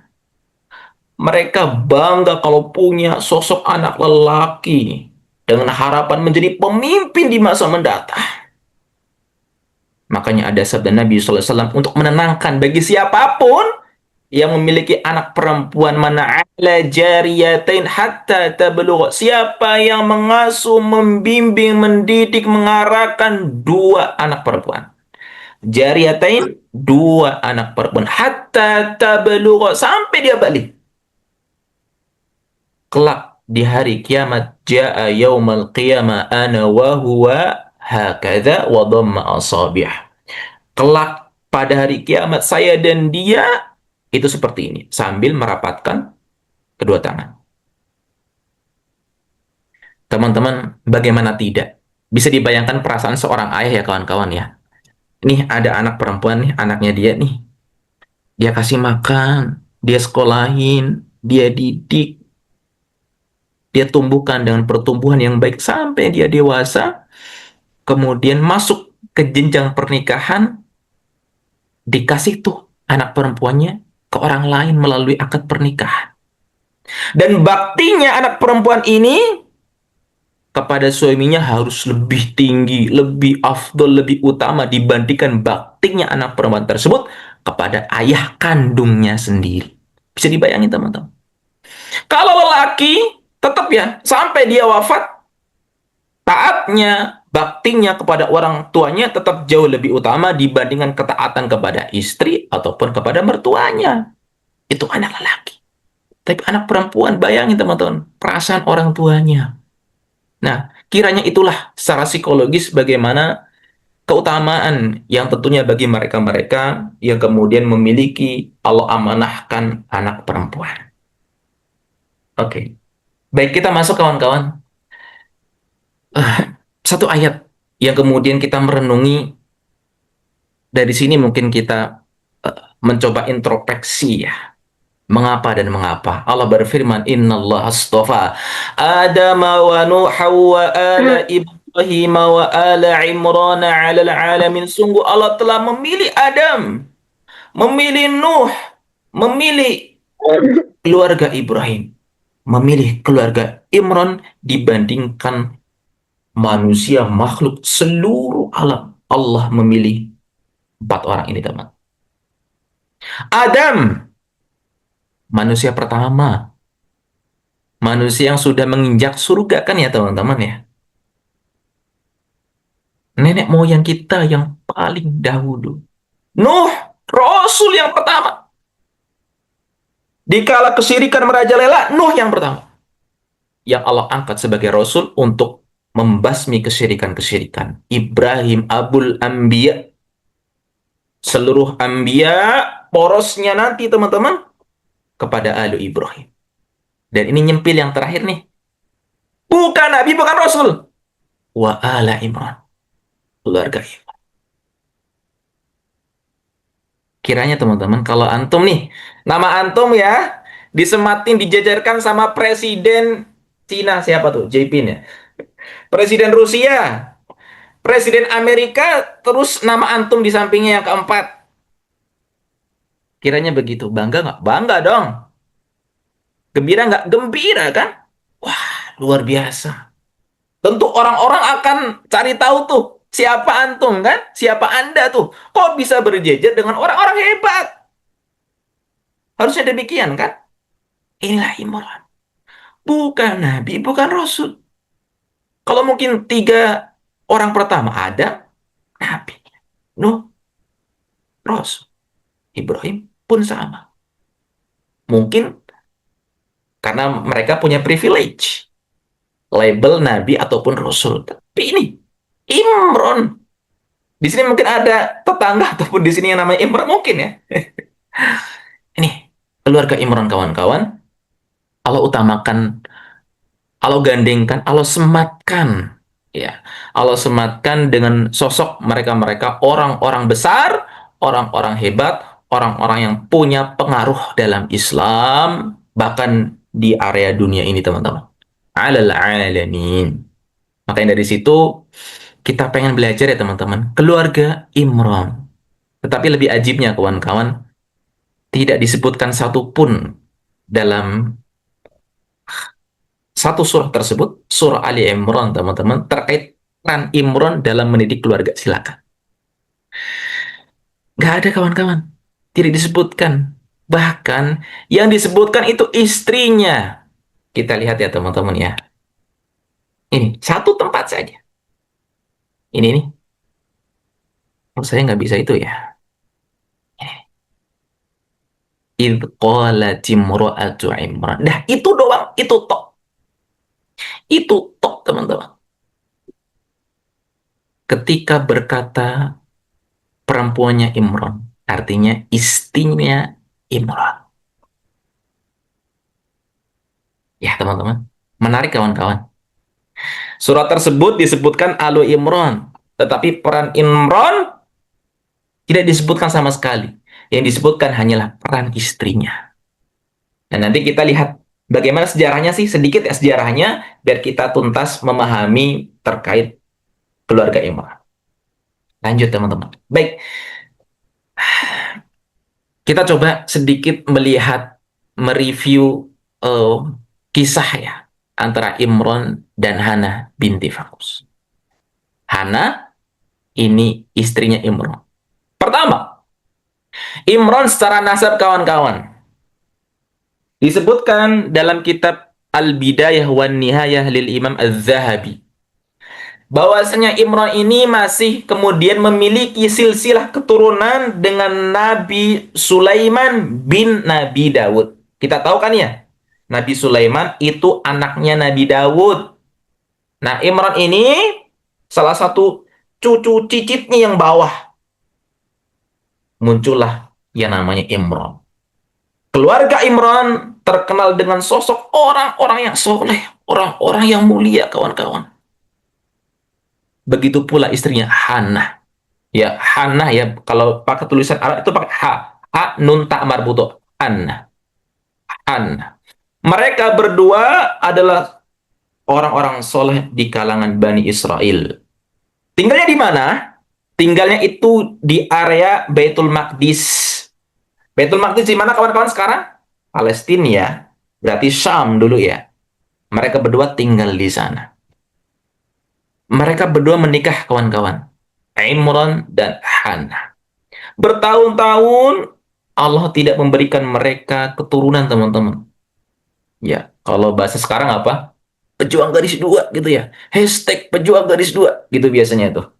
Mereka bangga kalau punya sosok anak lelaki dengan harapan menjadi pemimpin di masa mendatang. Makanya ada sabda Nabi SAW untuk menenangkan bagi siapapun yang memiliki anak perempuan, mana ala jariyatain hatta tablugh. Siapa yang mengasuh, membimbing, mendidik, mengarahkan dua anak perempuan. Jariyatain, dua anak perempuan, hatta tablugh, sampai dia balik. Kelak di hari kiamat, jaa yaumal qiyamah ana wa huwa hakadha wa dhamma asabi'ah. Kelak pada hari kiamat, saya dan dia itu seperti ini, sambil merapatkan kedua tangan. Teman-teman, bagaimana tidak? Bisa dibayangkan perasaan seorang ayah ya kawan-kawan ya. Nih ada anak perempuan nih, anaknya dia nih. Dia kasih makan, dia sekolahin, dia didik, dia tumbuhkan dengan pertumbuhan yang baik sampai dia dewasa, kemudian masuk ke jenjang pernikahan, dikasih tuh anak perempuannya ke orang lain melalui akad pernikahan. Dan baktinya anak perempuan ini kepada suaminya harus lebih tinggi, lebih afdol, lebih utama dibandingkan baktinya anak perempuan tersebut kepada ayah kandungnya sendiri. Bisa dibayangin teman-teman. Kalau lelaki, tetap ya, sampai dia wafat, taatnya, baktinya kepada orang tuanya tetap jauh lebih utama dibandingkan ketaatan kepada istri ataupun kepada mertuanya. Itu anak lelaki. Tapi anak perempuan, bayangin teman-teman, perasaan orang tuanya. Nah, kiranya itulah secara psikologis bagaimana keutamaan yang tentunya bagi mereka-mereka yang kemudian memiliki Allah amanahkan anak perempuan. Oke. Baik, kita masuk kawan-kawan. Satu ayat yang kemudian kita merenungi, dari sini mungkin kita mencoba introspeksi ya. Mengapa dan mengapa? Allah berfirman, Innallaha astafa Adam wa Nuha wa ala Ibrahim wa ala Imran 'alal 'alamin. Sungguh Allah telah memilih Adam, memilih Nuh, memilih keluarga Ibrahim, memilih keluarga Imran dibandingkan manusia, makhluk seluruh alam. Allah memilih 4 orang ini, teman. Adam, manusia pertama. Manusia yang sudah menginjak surga kan ya teman-teman ya. Nenek moyang kita yang paling dahulu. Nuh, Rasul yang pertama. Dikala kesyirikan merajalela, Nuh yang pertama. Yang Allah angkat sebagai Rasul untuk membasmi kesyirikan-kesyirikan. Ibrahim Abul Anbiya. Seluruh Anbiya, porosnya nanti teman-teman, kepada Alu Ibrahim. Dan ini nyempil yang terakhir nih. Bukan Nabi, bukan Rasul. Wa ala Imran. Keluarga Imran. Kiranya teman-teman, kalau antum nih, nama antum ya, disematin, dijajarkan sama Presiden Cina, siapa tuh? Jepin ya. Presiden Rusia. Presiden Amerika, terus nama antum di sampingnya yang keempat. Kiranya begitu. Bangga nggak? Bangga dong. Gembira nggak? Gembira kan? Wah, luar biasa. Tentu orang-orang akan cari tahu tuh, siapa antum kan? Siapa Anda tuh? Kok bisa berjejer dengan orang-orang hebat? Harusnya demikian kan? Inilah Imran. Bukan Nabi, bukan Rasul. Kalau mungkin 3 orang pertama ada, Nabi, Nuh, Rasul, Ibrahim pun sama. Mungkin karena mereka punya privilege. Label Nabi ataupun Rasul. Tapi ini, Imran. Di sini mungkin ada tetangga ataupun di sini yang namanya Imran mungkin ya. Ini, keluarga Imran kawan-kawan. Allah utamakan, Allah gandengkan, Allah sematkan. Ya, Allah sematkan dengan sosok mereka-mereka orang-orang besar, orang-orang hebat, orang-orang yang punya pengaruh dalam Islam, bahkan di area dunia ini teman-teman. Alal alamin. Makanya dari situ kita pengen belajar ya teman-teman, keluarga Imran. Tetapi lebih ajibnya kawan-kawan, tidak disebutkan satupun dalam satu surah tersebut, surah Ali Imran teman-teman, terkait peran Imran dalam mendidik keluarga. Silakan. Nggak ada kawan-kawan. Tidak disebutkan. Bahkan yang disebutkan itu istrinya. Kita lihat ya teman-teman ya. Ini, satu tempat saja. Ini nih. Oh, saya nggak bisa itu ya. Idh qalat imra'atu Imran. Dah, itu doang. Itu tok. Itu tok, teman-teman. Ketika berkata perempuannya Imran, artinya istrinya Imran. Ya, teman-teman. Menarik, kawan-kawan. Surat tersebut disebutkan Alu Imran, tetapi peran Imran tidak disebutkan sama sekali. Yang disebutkan hanyalah peran istrinya. Dan nanti kita lihat bagaimana sejarahnya sih, sedikit ya sejarahnya, biar kita tuntas memahami terkait keluarga Imran. Lanjut teman-teman. Baik. Kita coba sedikit melihat, mereview kisah ya antara Imran dan Hana binti Fakus. Hana ini istrinya Imran. Pertama, Imran secara nasab kawan-kawan disebutkan dalam kitab Al-Bidayah wan Nihayah lil Imam Az-Zahabi bahwasanya Imran ini masih kemudian memiliki silsilah keturunan dengan Nabi Sulaiman bin Nabi Daud. Kita tahu kan ya, Nabi Sulaiman itu anaknya Nabi Daud. Nah, Imran ini salah satu cucu cicitnya yang bawah. Muncullah yang namanya Imran. Keluarga Imran terkenal dengan sosok orang-orang yang soleh, orang-orang yang mulia, kawan-kawan. Begitu pula istrinya Hana. Ya, Hana ya, kalau pakai tulisan Arab itu pakai ha. Ha nun ta marbuto. Hana. Hana. Mereka berdua adalah orang-orang soleh di kalangan Bani Israel. Tinggalnya di mana? Tinggalnya itu di area Baitul Maqdis. Baitul Maqdis di mana kawan-kawan sekarang? Palestina ya. Berarti Syam dulu ya. Mereka berdua tinggal di sana. Mereka berdua menikah kawan-kawan. Imran dan Hana. Bertahun-tahun Allah tidak memberikan mereka keturunan teman-teman. Ya, kalau bahasa sekarang apa? Pejuang garis dua gitu ya. Hashtag pejuang garis dua gitu biasanya tuh.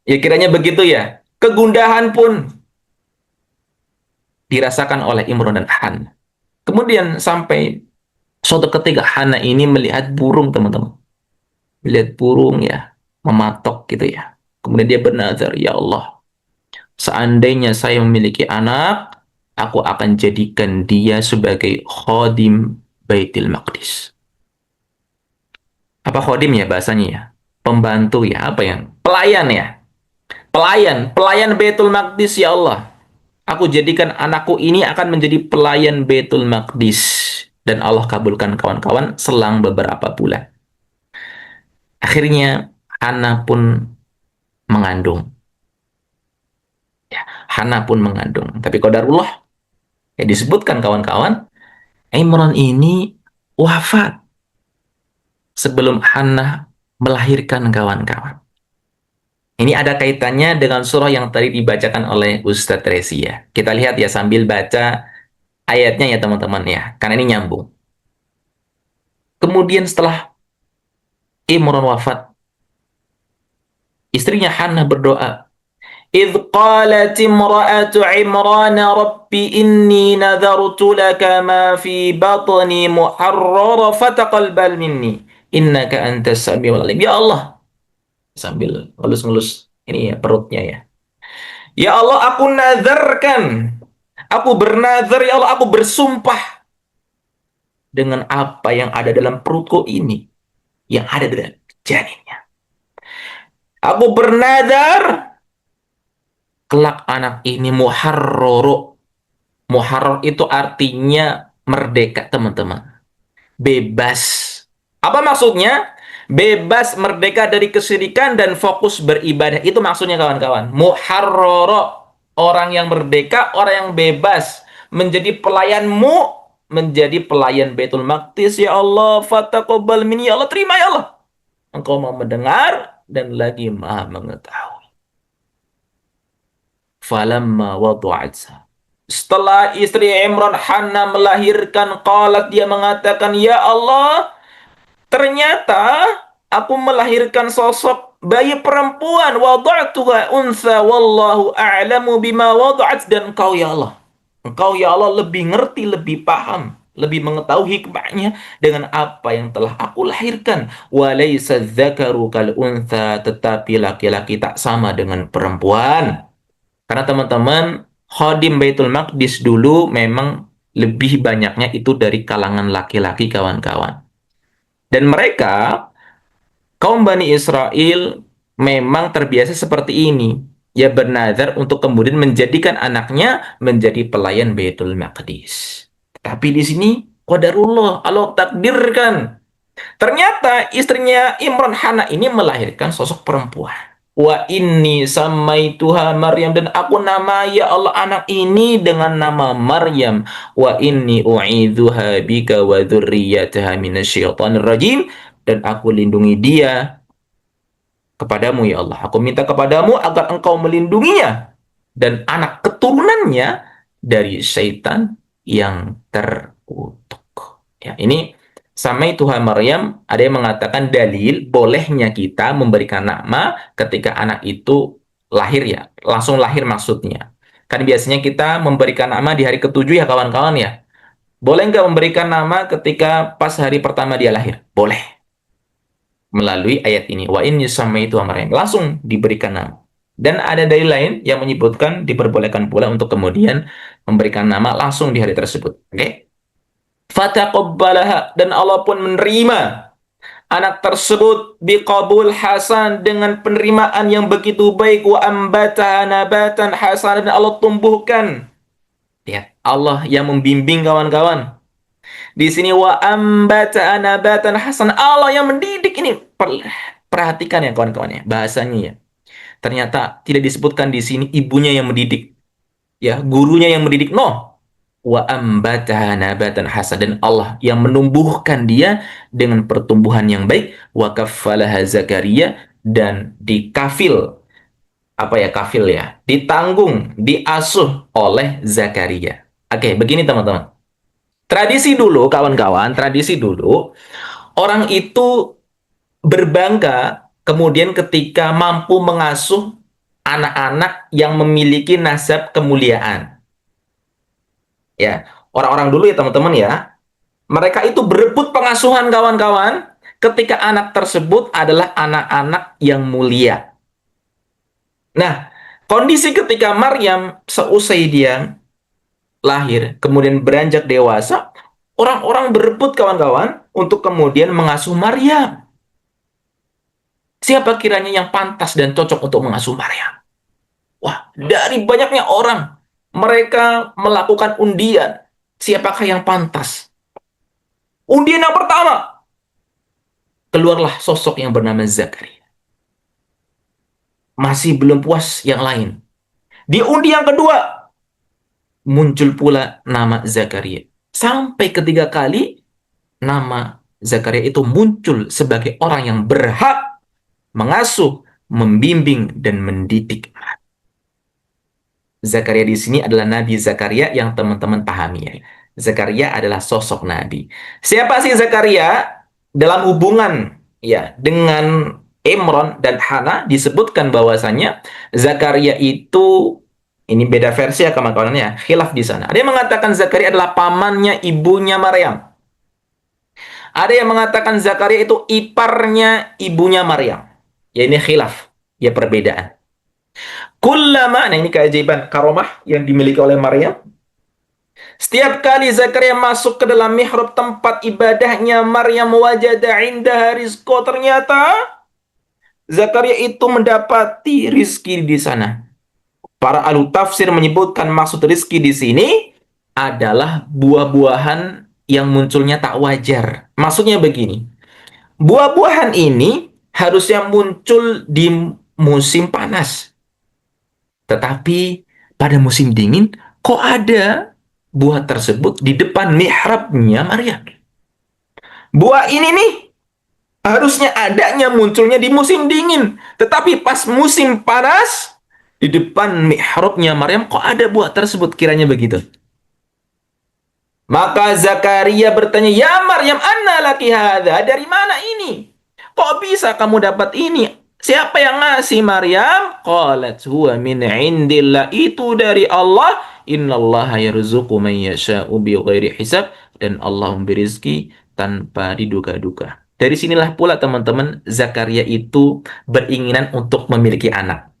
Ya kiranya begitu ya. Kegundahan pun dirasakan oleh Imron dan Han. Kemudian sampai suatu ketika Hana ini melihat burung, teman-teman. Melihat burung ya, mematok gitu ya. Kemudian dia bernazar, ya Allah, seandainya saya memiliki anak, aku akan jadikan dia sebagai khodim Baitul Maqdis. Apa khodim ya bahasanya ya? Pembantu ya, apa yang? Pelayan ya? Pelayan Baitul Maqdis ya Allah. Aku jadikan anakku ini akan menjadi pelayan Baitul Maqdis. Dan Allah kabulkan kawan-kawan selang beberapa bulan. Akhirnya Hana pun mengandung. Ya, Hana pun mengandung. Tapi qadarullah, ya disebutkan kawan-kawan, Imran ini wafat sebelum Hana melahirkan kawan-kawan. Ini ada kaitannya dengan surah yang tadi dibacakan oleh Ustadz Resi ya. Kita lihat ya sambil baca ayatnya ya teman-teman ya. Karena ini nyambung. Kemudian setelah Imran wafat, istrinya Hana berdoa, إذ قالت امرأة عمران رب إني نذرت لك ما في بطني محررا فتقبل مني إنك أنت السميع العليم. Ya Allah, sambil ngelus-ngelus ini ya perutnya ya. Ya Allah, aku nazarkan, aku bernazar, ya Allah, aku bersumpah dengan apa yang ada dalam perutku ini, yang ada dalam janinnya. Aku bernazar kelak anak ini muharroro. Muharrar itu artinya merdeka, teman-teman. Bebas. Apa maksudnya? Bebas, merdeka dari kesyirikan dan fokus beribadah. Itu maksudnya kawan-kawan. Muharroro. Orang yang merdeka, orang yang bebas. Menjadi pelayanmu, menjadi pelayan Baitul Maqdis. Ya Allah, fataqabbal minni. Ya Allah, terima ya Allah. Engkau mau mendengar dan lagi maha mengetahui. Falamma wadu'atha. Setelah istri Imran Hana melahirkan, qalat, dia mengatakan, ya Allah, ternyata aku melahirkan sosok bayi perempuan, wada'tuha unsa wallahu a'lamu bima wada'at, dan engkau ya Allah, engkau ya Allah lebih ngerti, lebih paham, lebih mengetahui hikmahnya dengan apa yang telah aku lahirkan. Walaysa dzakaru kal untha, tetapi laki-laki tak sama dengan perempuan. Karena teman-teman, khodim Baitul Maqdis dulu memang lebih banyaknya itu dari kalangan laki-laki kawan-kawan. Dan mereka, kaum Bani Israel, memang terbiasa seperti ini. Ya bernazar untuk kemudian menjadikan anaknya menjadi pelayan Baitul Maqdis. Tapi di sini, qadarullah, Allah takdirkan. Ternyata istrinya Imran Hana ini melahirkan sosok perempuan. Wa inni samaituha Maryam, dan aku nama ya Allah anak ini dengan nama Maryam. Wa inni u'idzuha bika wa dzurriyyataha minasyaitonir rajim, dan aku lindungi dia kepadamu ya Allah. Aku minta kepadamu agar engkau melindunginya dan anak keturunannya dari syaitan yang terkutuk. Ya, ini sama Tuhan Maryam, ada yang mengatakan dalil bolehnya kita memberikan nama ketika anak itu lahir ya, langsung lahir maksudnya. Kan biasanya kita memberikan nama di hari ketujuh ya kawan-kawan ya. Boleh nggak memberikan nama ketika pas hari pertama dia lahir? Boleh. Melalui ayat ini, wa in yusammaitu Maryam, langsung diberikan nama. Dan ada dalil lain yang menyebutkan diperbolehkan pula untuk kemudian memberikan nama langsung di hari tersebut. Oke? Fataqabbalaha, dan Allah pun menerima anak tersebut biqabul hasan, dengan penerimaan yang begitu baik. Wa ambataha nabatan hasan, dan Allah tumbuhkan. Lihat, Allah yang membimbing kawan-kawan. Di sini wa ambataha nabatan hasan, Allah yang mendidik. Ini perhatikan ya kawan-kawan ya, bahasanya ya. Ternyata tidak disebutkan di sini ibunya yang mendidik. Ya, gurunya yang mendidik. No. Wa ambataha nabatan hasan, dan Allah yang menumbuhkan dia dengan pertumbuhan yang baik. Wa kaffalaha Zakaria, dan dikafil, apa ya kafil ya, ditanggung, diasuh oleh Zakaria. Oke, begini teman-teman. Tradisi dulu, kawan-kawan, tradisi dulu, orang itu berbangga kemudian ketika mampu mengasuh anak-anak yang memiliki nasab kemuliaan. Ya, orang-orang dulu ya teman-teman ya, mereka itu berebut pengasuhan kawan-kawan ketika anak tersebut adalah anak-anak yang mulia. Nah, kondisi ketika Maryam seusai dia lahir, kemudian beranjak dewasa, orang-orang berebut kawan-kawan untuk kemudian mengasuh Maryam. Siapa kiranya yang pantas dan cocok untuk mengasuh Maryam? Wah, dari banyaknya orang, mereka melakukan undian. Siapakah yang pantas? Undian yang pertama, keluarlah sosok yang bernama Zakaria. Masih belum puas yang lain. Di undi yang kedua, muncul pula nama Zakaria. Sampai ketiga kali, nama Zakaria itu muncul sebagai orang yang berhak mengasuh, membimbing, dan mendidik. Zakaria di sini adalah Nabi Zakaria yang teman-teman pahami ya. Zakaria adalah sosok Nabi. Siapa sih Zakaria? Dalam hubungan ya dengan Imran dan Hana disebutkan bahwasanya Zakaria itu, ini beda versi ya kawan-kawan ya, khilaf di sana. Ada yang mengatakan Zakaria adalah pamannya ibunya Maryam. Ada yang mengatakan Zakaria itu iparnya ibunya Maryam. Ya ini khilaf, ya perbedaan. Kullama, nah ini keajaiban karomah yang dimiliki oleh Maryam. Setiap kali Zakaria masuk ke dalam mihrab tempat ibadahnya Maryam, wajada indaha rizqo, ternyata Zakaria itu mendapati rizki di sana. Para ahli tafsir menyebutkan maksud rizki di sini adalah buah-buahan yang munculnya tak wajar. Maksudnya begini, buah-buahan ini harusnya muncul di musim panas. Tetapi pada musim dingin, kok ada buah tersebut di depan mihrabnya Maryam? Buah ini nih harusnya adanya munculnya di musim dingin. Tetapi pas musim panas, di depan mihrabnya Maryam, kok ada buah tersebut? Kiranya begitu. Maka Zakaria bertanya, "Ya Maryam, anna laki hadha?" Dari mana ini? Kok bisa kamu dapat ini? Siapa yang ngasih Maryam? Qalat huwa min indillah. Itu dari Allah. Innallaha yarzuqu man yasha'u bighairi hisab. Dan Allah memberi rezeki tanpa diduga-duga. Dari sinilah pula teman-teman Zakaria itu beringinan untuk memiliki anak.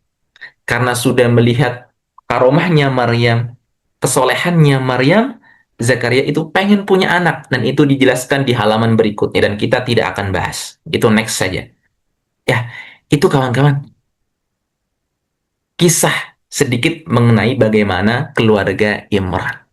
Karena sudah melihat karomahnya Maryam, kesolehannya Maryam, Zakaria itu pengen punya anak. Dan itu dijelaskan di halaman berikutnya. Dan kita tidak akan bahas. Itu next saja. Ya, itu kawan-kawan. Kisah sedikit mengenai bagaimana keluarga Imran.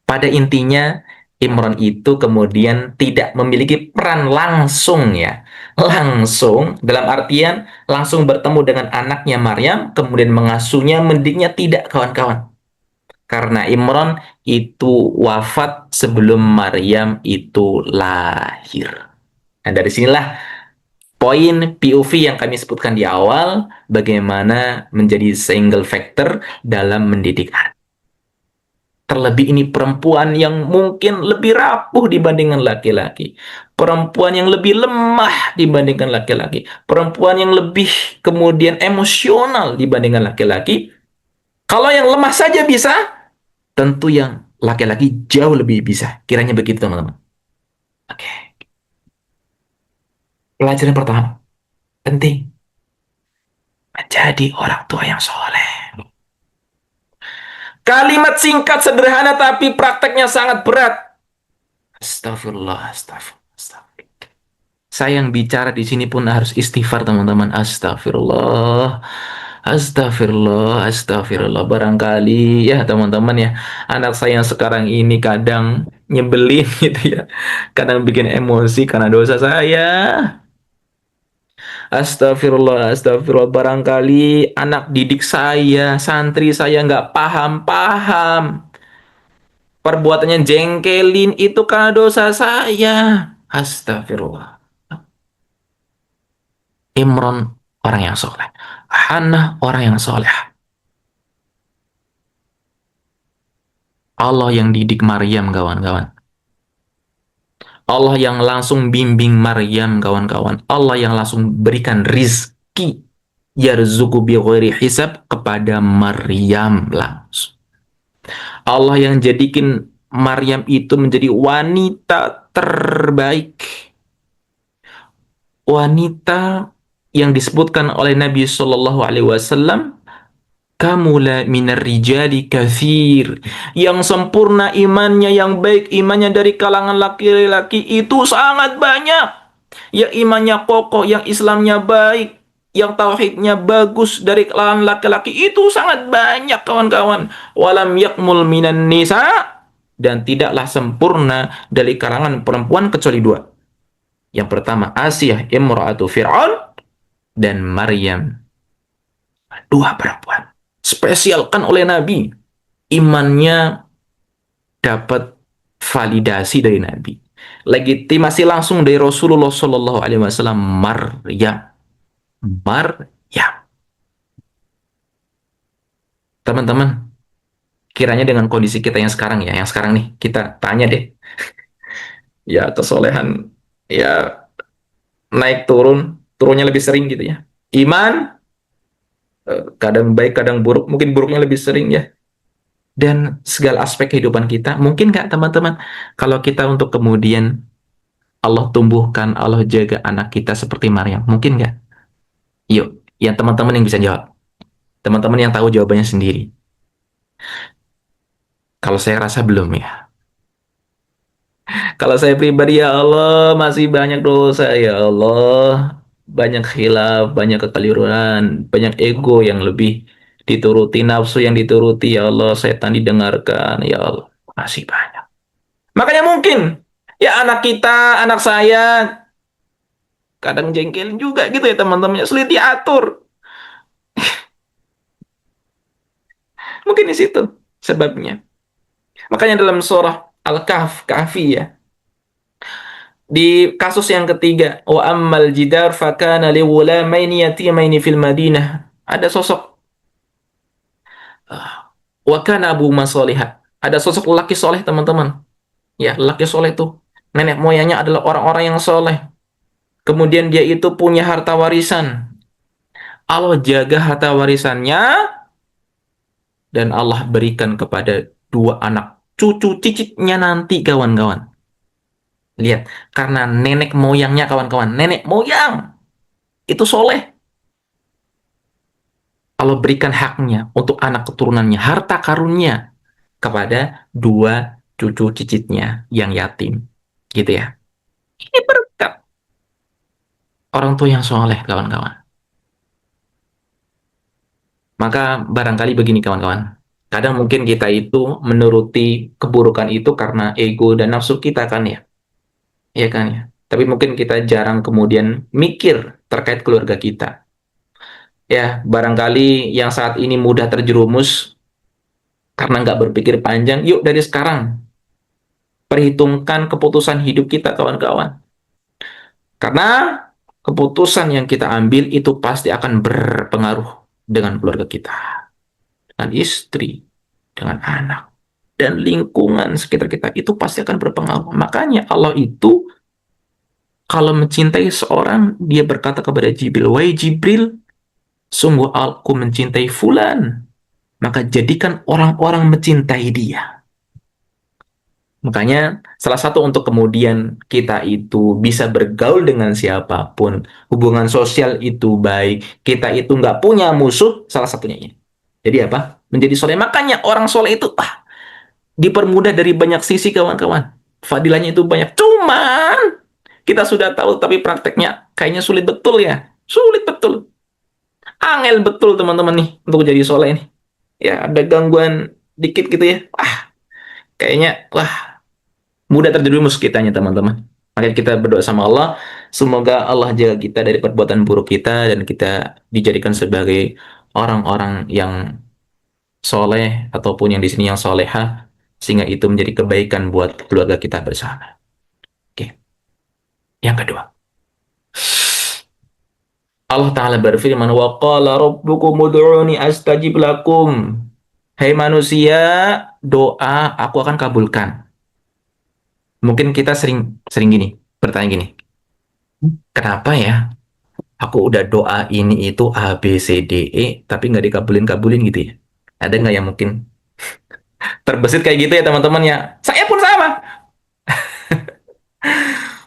Pada intinya, Imran itu kemudian tidak memiliki peran langsung ya. Langsung, dalam artian langsung bertemu dengan anaknya Maryam, kemudian mengasuhnya, mendidiknya, tidak kawan-kawan. Karena Imran itu wafat sebelum Maryam itu lahir. Nah, dari sinilah poin POV yang kami sebutkan di awal, bagaimana menjadi single factor dalam mendidik anak. Terlebih ini perempuan yang mungkin lebih rapuh dibandingkan laki-laki. Perempuan yang lebih lemah dibandingkan laki-laki. Perempuan yang lebih kemudian emosional dibandingkan laki-laki. Kalau yang lemah saja bisa, tentu yang laki-laki jauh lebih bisa. Kiranya begitu teman-teman. Oke. Pelajaran pertama. Penting. Menjadi orang tua yang soleh. Kalimat singkat sederhana tapi prakteknya sangat berat. Astagfirullah, astagfirullah, astagfirullah. Saya yang bicara di sini pun harus istighfar teman-teman. Astagfirullah. Astagfirullah, astagfirullah. Barangkali ya teman-teman ya, anak saya yang sekarang ini kadang nyebelin gitu ya. Kadang bikin emosi karena dosa saya. Astagfirullah, astagfirullah. Barangkali anak didik saya, santri saya nggak paham-paham. Perbuatannya jengkelin itu karena dosa saya. Astagfirullah. Imran orang yang soleh. Hana orang yang soleh. Allah yang didik Maryam, kawan-kawan. Allah yang langsung bimbing Maryam, kawan-kawan. Allah yang langsung berikan rizki yarzuqu bi ghairi hisab kepada Maryam langsung. Allah yang jadikan Maryam itu menjadi wanita terbaik. Wanita yang disebutkan oleh Nabi Shallallahu Alaihi Wasallam, kamula minar rijali kathir, yang sempurna imannya, yang baik imannya dari kalangan laki-laki itu sangat banyak. Yang imannya kokoh, yang Islamnya baik, yang tauhidnya bagus dari kalangan laki-laki itu sangat banyak, kawan-kawan. Walam yakmul minan nisa, dan tidaklah sempurna dari kalangan perempuan kecuali dua. Yang pertama Asiyah imra'atu Fir'aun, dan Maryam. Dua perempuan spesialkan oleh Nabi, imannya dapat validasi dari Nabi, legitimasi langsung dari Rasulullah Shallallahu Alaihi Wasallam. Maryam, teman-teman, kiranya dengan kondisi kita yang sekarang ya, yang sekarang nih, kita tanya deh, ya kesolehan, ya naik turun, turunnya lebih sering gitu ya. Iman, kadang baik, kadang buruk, mungkin buruknya lebih sering ya. Dan segala aspek kehidupan kita, mungkin nggak teman-teman, kalau kita untuk kemudian Allah tumbuhkan, Allah jaga anak kita seperti Maryam, mungkin nggak? Yuk, yang teman-teman yang bisa jawab. Teman-teman yang tahu jawabannya sendiri. Kalau saya rasa belum ya. Kalau saya pribadi, ya Allah, masih banyak dosa, ya Allah. Banyak khilaf, banyak kekeliruan, banyak ego yang lebih dituruti, nafsu yang dituruti, ya Allah, setan didengarkan, ya Allah. Masih banyak. Makanya mungkin, ya anak kita, anak saya, kadang jengkel juga gitu ya teman-temannya, sulit diatur. Mungkin di situ sebabnya. Makanya dalam surah Al-Kahf, Kahfi ya, di kasus yang ketiga, wa ammal jidar fakana li ghulamaini yatimaini fil Madinah. Ada sosok wa kana abu masolihat. Ada sosok lelaki soleh, teman-teman. Ya, lelaki soleh itu nenek moyangnya adalah orang-orang yang soleh. Kemudian dia itu punya harta warisan. Allah jaga harta warisannya dan Allah berikan kepada dua anak cucu cicitnya nanti, kawan-kawan. Lihat, karena nenek moyangnya, kawan-kawan, nenek moyang itu soleh, Allah berikan haknya untuk anak keturunannya, harta karunnya kepada dua cucu cicitnya yang yatim, gitu ya. Ini berkat orang tua yang soleh, kawan-kawan. Maka barangkali begini, kawan-kawan, kadang mungkin kita itu menuruti keburukan itu karena ego dan nafsu kita kan ya. Iya kan ya. Tapi mungkin kita jarang kemudian mikir terkait keluarga kita. Ya, barangkali yang saat ini mudah terjerumus karena nggak berpikir panjang. Yuk dari sekarang, perhitungkan keputusan hidup kita, kawan-kawan. Karena keputusan yang kita ambil itu pasti akan berpengaruh dengan keluarga kita. Dengan istri, dengan anak, dan lingkungan sekitar kita. Itu pasti akan berpengaruh. Makanya Allah itu kalau mencintai seorang, dia berkata kepada Jibril, wahai Jibril, sungguh aku mencintai fulan, maka jadikan orang-orang mencintai dia. Makanya salah satu untuk kemudian kita itu bisa bergaul dengan siapapun, hubungan sosial itu baik, kita itu nggak punya musuh, salah satunya ini. Jadi apa? Menjadi soleh. Makanya orang soleh itu dipermudah dari banyak sisi, kawan-kawan. Fadilahnya itu banyak. Cuman kita sudah tahu, tapi prakteknya kayaknya sulit betul ya. Sulit betul. Angel betul, teman-teman nih, untuk jadi soleh nih. Ya, ada gangguan dikit gitu ya. Kayaknya, mudah terjerumus kitanya, teman-teman. Maka kita berdoa sama Allah, semoga Allah jaga kita dari perbuatan buruk kita, dan kita dijadikan sebagai orang-orang yang soleh, ataupun yang di sini yang solehah, sehingga itu menjadi kebaikan buat keluarga kita bersama. Oke. Yang kedua, Allah Ta'ala berfirman, wa qala rabbukum ud'uni astajib lakum. Hai manusia, doa aku akan kabulkan. Mungkin kita sering gini, bertanya gini, kenapa ya aku udah doa ini itu A, B, C, D, E, tapi nggak dikabulin-kabulin gitu ya? Ada nggak yang mungkin terbesit kayak gitu ya teman-teman ya? Saya pun sama.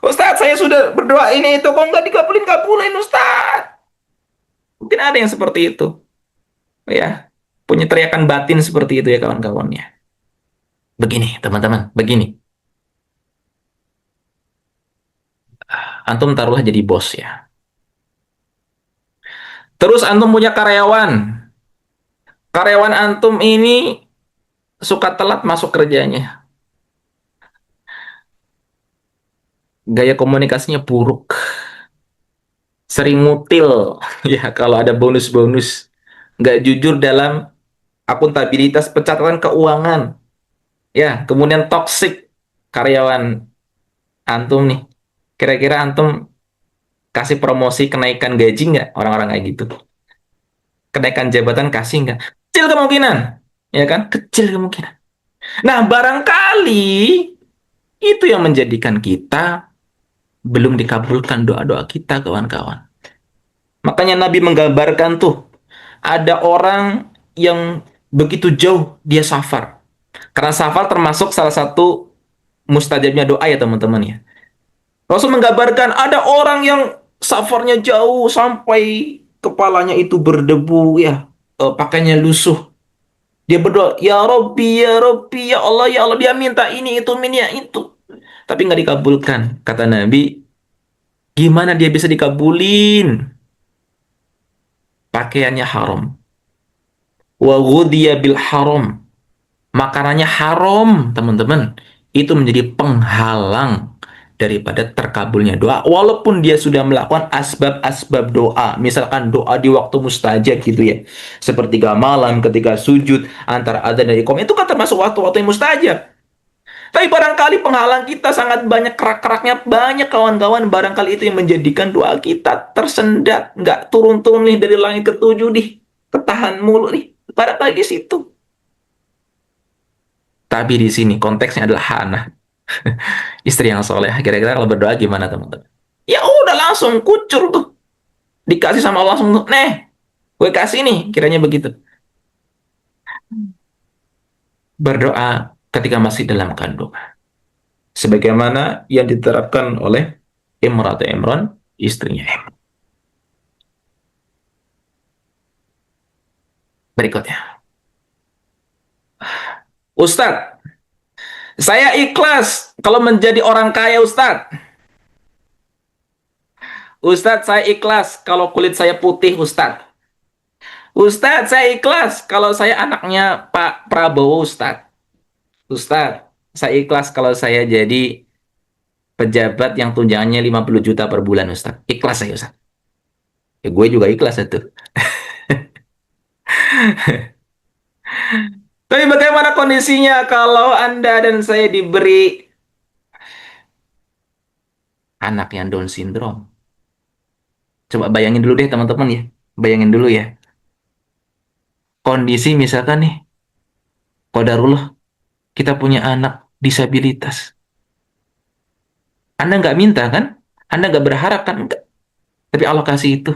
Ustadz, saya sudah berdoa ini itu, kok nggak dikabulin-kabulin Ustadz? Mungkin ada yang seperti itu. Ya, punya teriakan batin seperti itu ya kawan-kawannya. Begini, teman-teman, begini. Antum taruhlah jadi bos ya. Terus antum punya karyawan. Karyawan antum ini suka telat masuk kerjanya. Gaya komunikasinya buruk. Sering ngutil. Ya, kalau ada bonus-bonus. Nggak jujur dalam akuntabilitas pencatatan keuangan. Ya, kemudian toxic karyawan antum nih. Kira-kira antum kasih promosi kenaikan gaji nggak orang-orang kayak gitu? Kenaikan jabatan kasih nggak? Kecil kemungkinan. Ya kan? Kecil kemungkinan. Nah, barangkali itu yang menjadikan kita belum dikabulkan doa-doa kita, kawan-kawan. Makanya Nabi menggambarkan tuh, ada orang yang begitu jauh dia safar. Karena safar termasuk salah satu mustajabnya doa ya teman-teman ya. Rasul menggambarkan ada orang yang safarnya jauh sampai kepalanya itu berdebu ya, pakainya lusuh. Dia berdoa, ya Robbi, ya Robbi, ya Allah, dia minta ini, itu, itu. Tapi nggak dikabulkan. Kata Nabi, gimana dia bisa dikabulin? Pakaiannya haram. Wa ghudhiya bil haram. Makanannya haram, teman-teman. Itu menjadi penghalang daripada terkabulnya doa. Walaupun dia sudah melakukan asbab-asbab doa. Misalkan doa di waktu mustajab gitu ya. Sepertiga malam ketika sujud antara adzan dan iqamah. Itu kan termasuk waktu-waktu yang mustajab. Tapi barangkali penghalang kita sangat banyak, kerak-keraknya banyak kawan-kawan. Barangkali itu yang menjadikan doa kita tersendat. Nggak turun-turun nih dari langit ketujuh nih. Ketahan mulu nih. Barangkali di situ. Tapi di sini konteksnya adalah Hana. Istri yang soleh. Kira-kira kalau berdoa gimana teman-teman? Ya udah langsung kucur tuh. Dikasih sama Allah langsung tuh. Nih, gue kasih nih. Kiranya begitu. Berdoa ketika masih dalam kandungan. Sebagaimana yang diterapkan oleh Imran, istrinya Imran. Berikutnya. Ustadz, saya ikhlas kalau menjadi orang kaya, Ustadz. Ustadz, saya ikhlas kalau kulit saya putih, Ustadz. Ustadz, saya ikhlas kalau saya anaknya Pak Prabowo, Ustadz. Ustadz, saya ikhlas kalau saya jadi pejabat yang tunjangannya 50 juta per bulan, Ustadz. Ikhlas saya, Ustadz. Ya, gue juga ikhlas itu. Tapi bagaimana kondisinya kalau Anda dan saya diberi anak yang Down syndrome? Coba bayangin dulu deh teman-teman ya. Bayangin dulu ya. Kondisi misalkan nih, qadarullah, kita punya anak disabilitas. Anda nggak minta kan? Anda nggak berharap kan? Enggak. Tapi Allah kasih itu.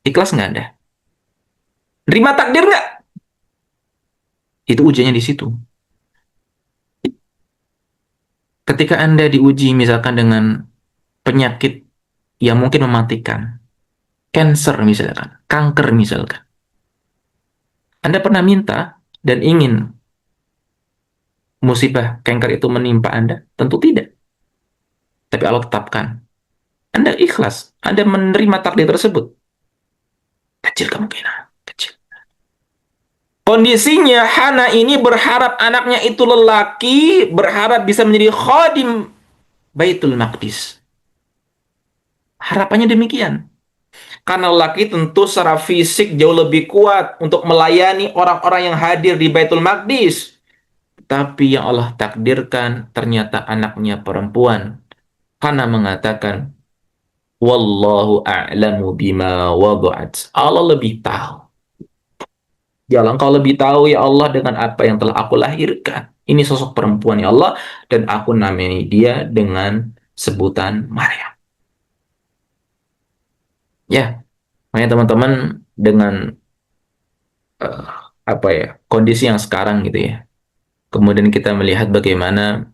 Ikhlas nggak Anda? Terima takdir nggak? Itu ujiannya di situ. Ketika Anda diuji misalkan dengan penyakit yang mungkin mematikan, cancer misalkan, kanker misalkan. Anda pernah minta dan ingin musibah kanker itu menimpa Anda? Tentu tidak. Tapi Allah tetapkan. Anda ikhlas. Anda menerima takdir tersebut. Kecil kemungkinan. Kecil. Kondisinya Hana ini berharap anaknya itu lelaki, berharap bisa menjadi khadim Baitul Maqdis. Harapannya demikian. Karena lelaki tentu secara fisik jauh lebih kuat untuk melayani orang-orang yang hadir di Baitul Maqdis. Tapi yang Allah takdirkan ternyata anaknya perempuan. Karena mengatakan, Wallahu a'lamu bima wadu'at. Allah lebih tahu. Ya Allah, Engkau lebih tahu ya Allah dengan apa yang telah aku lahirkan. Ini sosok perempuan ya Allah, dan aku namai dia dengan sebutan Maryam. Ya, makanya teman-teman dengan eh, apa ya kondisi yang sekarang gitu ya. Kemudian kita melihat bagaimana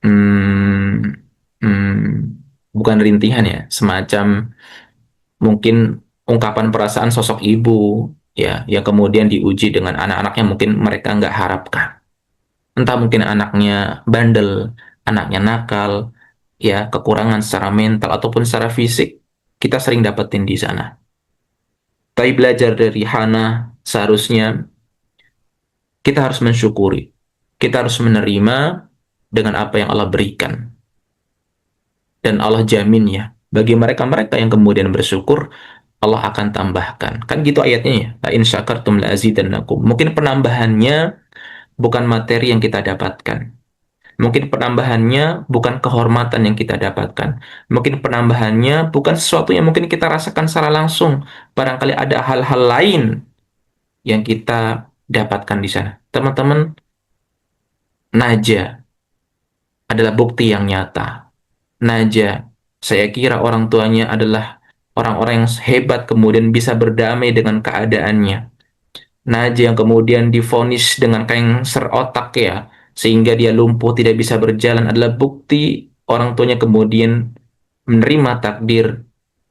hmm, hmm, bukan rintihan ya, semacam mungkin ungkapan perasaan sosok ibu ya, yang kemudian diuji dengan anak-anaknya mungkin mereka nggak harapkan. Entah mungkin anaknya bandel, anaknya nakal, ya kekurangan secara mental ataupun secara fisik, kita sering dapetin di sana. Tapi belajar dari Hana, seharusnya kita harus mensyukuri. Kita harus menerima dengan apa yang Allah berikan. Dan Allah jamin ya, bagi mereka-mereka yang kemudian bersyukur, Allah akan tambahkan. Kan gitu ayatnya ya. La in syakartum la azidannakum. Mungkin penambahannya bukan materi yang kita dapatkan. Mungkin penambahannya bukan kehormatan yang kita dapatkan. Mungkin penambahannya bukan sesuatu yang mungkin kita rasakan secara langsung. Barangkali ada hal-hal lain yang kita dapatkan di sana. Teman-teman, Naja adalah bukti yang nyata. Naja, saya kira orang tuanya adalah orang-orang yang hebat kemudian bisa berdamai dengan keadaannya. Naja yang kemudian divonis dengan kanker otak ya, sehingga dia lumpuh tidak bisa berjalan adalah bukti orang tuanya kemudian menerima takdir,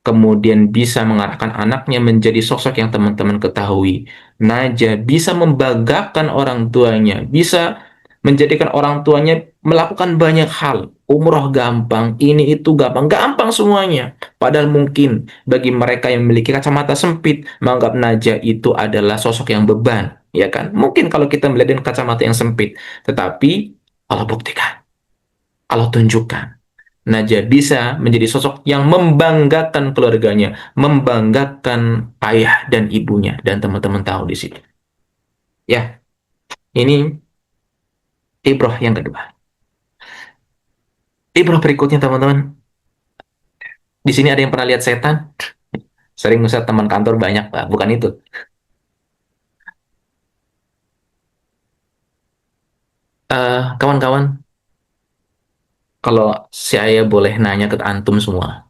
kemudian bisa mengarahkan anaknya menjadi sosok yang teman-teman ketahui. Naja bisa membanggakan orang tuanya, bisa menjadikan orang tuanya melakukan banyak hal. Umroh gampang, ini itu gampang, gampang semuanya. Padahal mungkin bagi mereka yang memiliki kacamata sempit, menganggap Naja itu adalah sosok yang beban, ya kan? Mungkin kalau kita melihat dengan kacamata yang sempit, tetapi Allah buktikan, Allah tunjukkan. Naja bisa menjadi sosok yang membanggakan keluarganya, membanggakan ayah dan ibunya, dan teman-teman tahu di sini. Ya, ini ibrah yang kedua. Ibrah berikutnya teman-teman. Di sini ada yang pernah lihat setan? Sering ngusir teman kantor banyak, Pak. Bukan itu. Kawan-kawan, kalau saya boleh nanya ke antum semua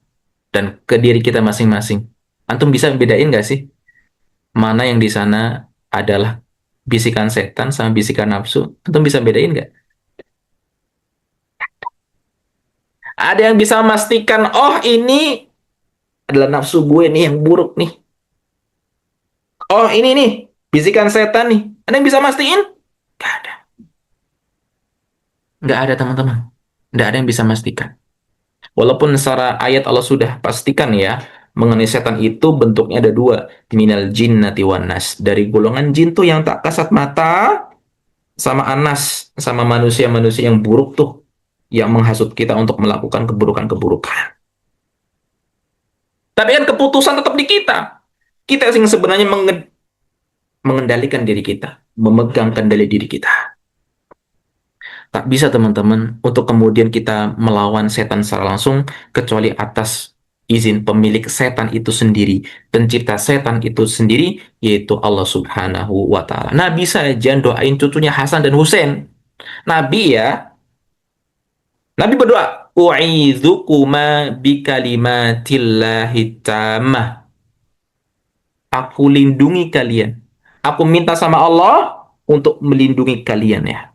dan ke diri kita masing-masing, antum bisa bedain nggak sih mana yang di sana adalah bisikan setan sama bisikan nafsu? Antum bisa bedain nggak? Ada yang bisa memastikan, oh ini adalah nafsu gue nih yang buruk nih. Oh ini nih, bisikan setan nih. Ada yang bisa mastiin? Nggak ada. Nggak ada teman-teman. Nggak ada yang bisa memastikan. Walaupun secara ayat Allah sudah pastikan ya, mengenai setan itu bentuknya ada dua. Minal jinnati wan nas. Dari golongan jin tuh yang tak kasat mata, sama anas, sama manusia-manusia yang buruk tuh, yang menghasut kita untuk melakukan keburukan-keburukan. Tapi kan keputusan tetap di kita. Kita yang sebenarnya mengendalikan diri kita, memegang kendali diri kita. Tak bisa teman-teman untuk kemudian kita melawan setan secara langsung kecuali atas izin pemilik setan itu sendiri, pencipta setan itu sendiri, yaitu Allah Subhanahu wa Ta'ala. Nabi saja doain cucunya Hasan dan Husain. Nabi ya, Nabi berdoa, "U'idzukuma bikalimatillahi tammah." Aku lindungi kalian. Aku minta sama Allah untuk melindungi kalian ya.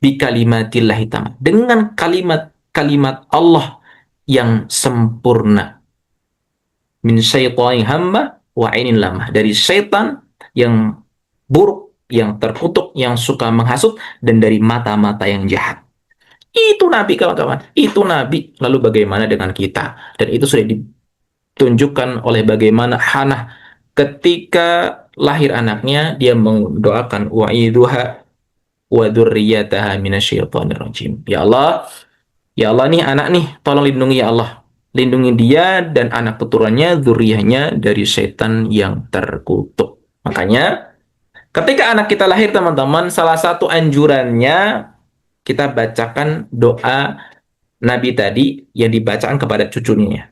Bikalimatillahi tammah. Dengan kalimat-kalimat Allah yang sempurna. Min syaitani hamma wa ainin lamah. Dari syaitan yang buruk, yang terkutuk, yang suka menghasut, dan dari mata-mata yang jahat. Itu Nabi kawan-kawan. Itu Nabi. Lalu bagaimana dengan kita? Dan itu sudah ditunjukkan oleh bagaimana Hana ketika lahir anaknya, dia mendoakan wa'iduha wa dzurriyyataha minasyaitonir rajim. Ya Allah nih anak nih, tolong lindungi ya Allah. Lindungi dia dan anak keturunannya, dzurriyyahnya dari setan yang terkutuk. Makanya ketika anak kita lahir teman-teman, salah satu anjurannya kita bacakan doa Nabi tadi yang dibacakan kepada cucunya.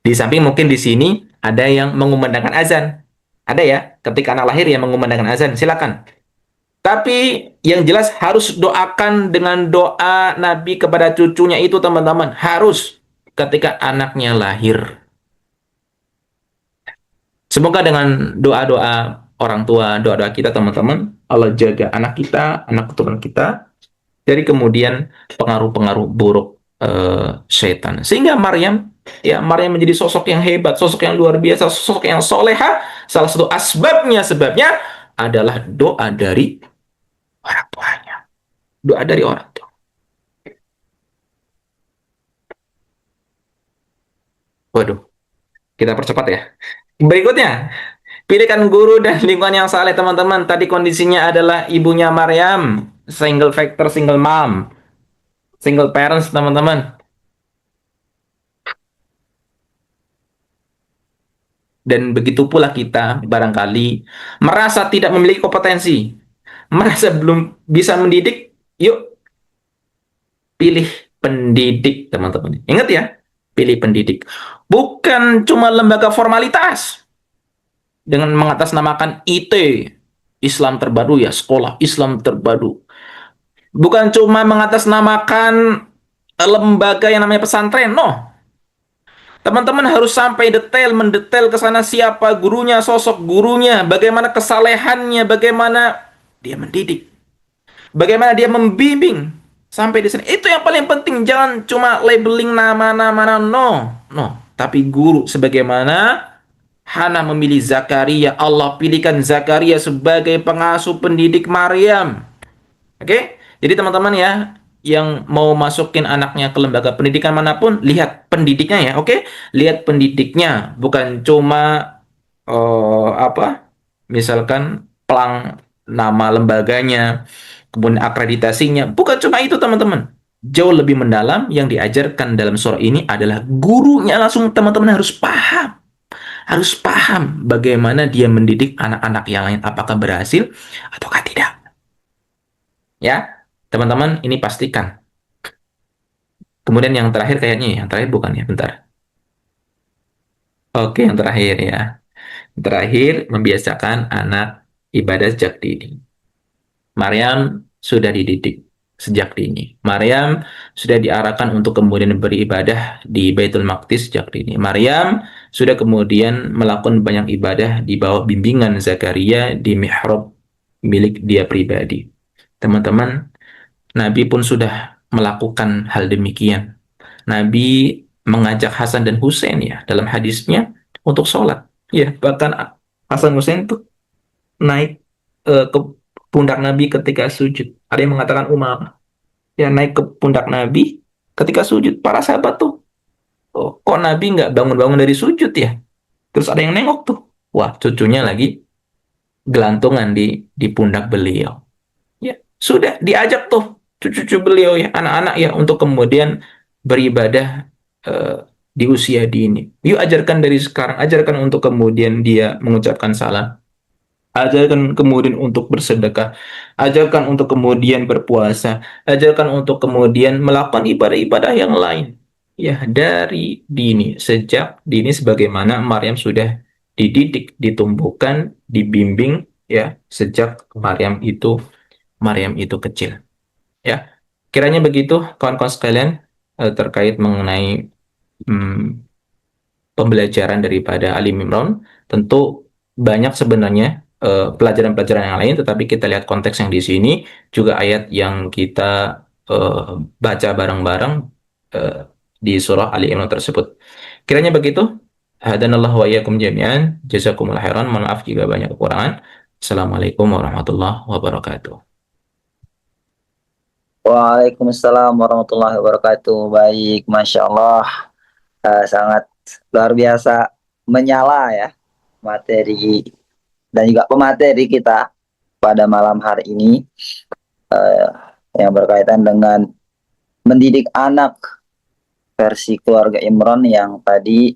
Di samping mungkin di sini ada yang mengumandangkan azan. Ada ya, ketika anak lahir yang mengumandangkan azan, silakan. Tapi yang jelas harus doakan dengan doa Nabi kepada cucunya itu teman-teman. Harus ketika anaknya lahir. Semoga dengan doa-doa orang tua, doa-doa kita teman-teman, Allah jaga anak kita, anak keturunan kita, dari kemudian pengaruh-pengaruh buruk setan. Sehingga Maryam menjadi sosok yang hebat, sosok yang luar biasa, sosok yang soleha. Salah satu sebabnya adalah doa dari orang tuanya. Doa dari orang tua. Waduh, kita percepat ya. Berikutnya, pilihkan guru dan lingkungan yang saleh teman-teman. Tadi kondisinya adalah ibunya Maryam, single factor, single mom, single parents teman-teman. Dan begitu pula kita barangkali merasa tidak memiliki kompetensi, merasa belum bisa mendidik, yuk pilih pendidik teman-teman. Ingat ya, pilih pendidik. Bukan cuma lembaga formalitas dengan mengatasnamakan IT, Islam terbaru ya, sekolah Islam terbaru. Bukan cuma mengatasnamakan lembaga yang namanya pesantren, no. Teman-teman harus sampai mendetail ke sana siapa gurunya, sosok gurunya, bagaimana kesalehannya, bagaimana dia mendidik, bagaimana dia membimbing sampai di sini. Itu yang paling penting, jangan cuma labeling nama-nama, no. Tapi guru sebagaimana Hana memilih Zakaria, Allah pilihkan Zakaria sebagai pengasuh pendidik Maryam. Oke? Jadi teman-teman ya, yang mau masukin anaknya ke lembaga pendidikan manapun, lihat pendidiknya ya, oke? Lihat pendidiknya, bukan cuma misalkan pelang nama lembaganya, kemudian akreditasinya, bukan cuma itu teman-teman. Jauh lebih mendalam yang diajarkan dalam surah ini adalah gurunya langsung teman-teman harus paham bagaimana dia mendidik anak-anak yang lain, apakah berhasil ataukah tidak. Ya, teman-teman, ini pastikan. Kemudian yang terakhir kayaknya, yang terakhir bukan ya, bentar. Oke, yang terakhir ya. Terakhir, membiasakan anak ibadah sejak dini. Maryam sudah dididik sejak dini. Maryam sudah diarahkan untuk kemudian beribadah di Baitul Maqdis sejak dini. Maryam sudah kemudian melakukan banyak ibadah di bawah bimbingan Zakaria di mihrab milik dia pribadi. Teman-teman, Nabi pun sudah melakukan hal demikian. Nabi mengajak Hasan dan Husain ya dalam hadisnya untuk sholat. Ya, bahkan Hasan Husain tuh naik ke pundak Nabi ketika sujud. Ada yang mengatakan Umar ya naik ke pundak Nabi ketika sujud. Para sahabat tuh, oh, kok Nabi nggak bangun-bangun dari sujud ya? Terus ada yang nengok tuh, wah cucunya lagi gelantungan di pundak beliau. Ya sudah diajak tuh cucu-cucu beliau ya, anak-anak ya untuk kemudian beribadah di usia dini. Yuk ajarkan dari sekarang, ajarkan untuk kemudian dia mengucapkan salam. Ajarkan kemudian untuk bersedekah, ajarkan untuk kemudian berpuasa, ajarkan untuk kemudian melakukan ibadah-ibadah yang lain. Ya, dari dini, sejak dini sebagaimana Maryam sudah dididik, ditumbuhkan, dibimbing ya sejak Maryam itu kecil. Ya, kiranya begitu kawan-kawan sekalian terkait mengenai pembelajaran daripada Ali Imran. Tentu banyak sebenarnya pelajaran-pelajaran yang lain, tetapi kita lihat konteks yang di sini, juga ayat yang kita baca bareng-bareng di surah Ali Imran tersebut. Kiranya begitu. Hadanallahu wa iyyakum jami'an. Jazakumullah khairan. Mohon maaf jika banyak kekurangan. Assalamualaikum warahmatullahi wabarakatuh. Waalaikumsalam warahmatullahi wabarakatuh. Baik, Masya Allah. Sangat luar biasa menyala ya materi dan juga pemateri kita pada malam hari ini yang berkaitan dengan mendidik anak versi keluarga Imran yang tadi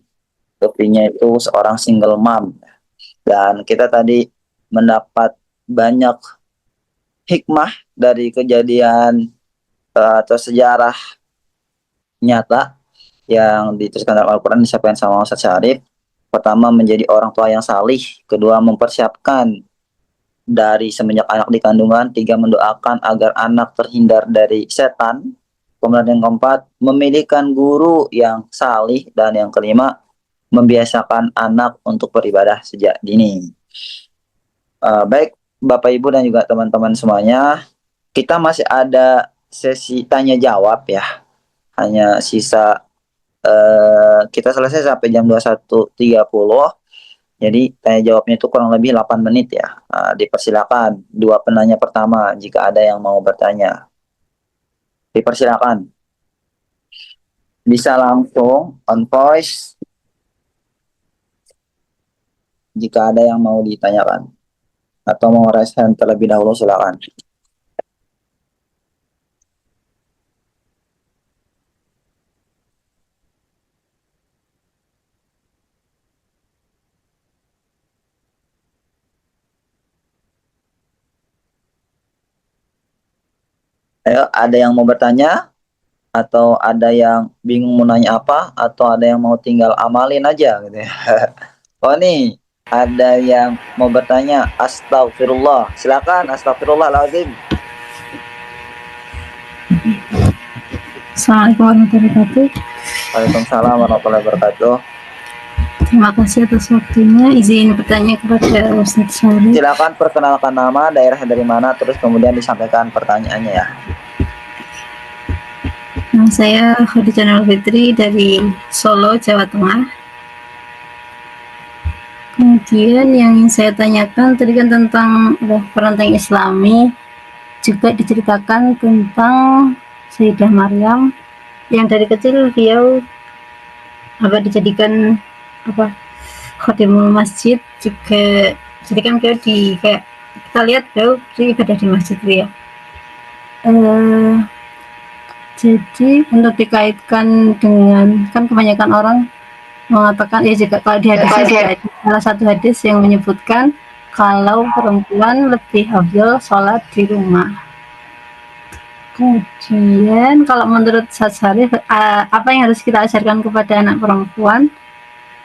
topiknya itu seorang single mom, dan kita tadi mendapat banyak hikmah dari kejadian atau sejarah nyata yang dituliskan dalam Al-Quran disampaikan sama Ustaz Syarif. pertama menjadi orang tua yang salih, kedua mempersiapkan dari semenjak anak di kandungan, tiga mendoakan agar anak terhindar dari setan, kemudian yang keempat memilihkan guru yang salih, dan yang kelima membiasakan anak untuk beribadah sejak dini. Baik Bapak Ibu dan juga teman-teman semuanya, kita masih ada sesi tanya jawab ya. Hanya sisa kita selesai sampai jam 21.30. Jadi tanya jawabnya itu kurang lebih 8 menit ya. Dipersilakan dua penanya pertama jika ada yang mau bertanya. Dipersilakan. Bisa langsung on voice jika ada yang mau ditanyakan. Atau mau raise hand terlebih dahulu, silakan. Ayo, ada yang mau bertanya? Atau ada yang bingung mau nanya apa? Atau ada yang mau tinggal amalin aja gitu ya? Oh nih, ada yang mau bertanya. Astagfirullah. Silakan, astagfirullahaladzim. Assalamualaikum warahmatullahi wabarakatuh. Waalaikumsalam warahmatullahi wabarakatuh. Terima kasih atas waktunya. Izin bertanya kepada Ustadz Syarif. Silakan perkenalkan nama, daerah dari mana, terus kemudian disampaikan pertanyaannya ya. Nama saya Khadijah Nur Fitri dari Solo, Jawa Tengah. Kemudian yang ingin saya tanyakan tadi kan tentang parenting Islami, juga diceritakan tentang Sayyidah Maryam yang dari kecil beliau dijadikan khadimul masjid, juga jadi kan beliau kayak kita lihat beliau ibadah di masjid ya. Jadi untuk dikaitkan dengan, kan kebanyakan orang mengatakan ya, jika kalau di hadis ada salah satu hadis yang menyebutkan kalau perempuan lebih afdal sholat di rumah. Kemudian kalau menurut Ustadz Syarif, apa yang harus kita ajarkan kepada anak perempuan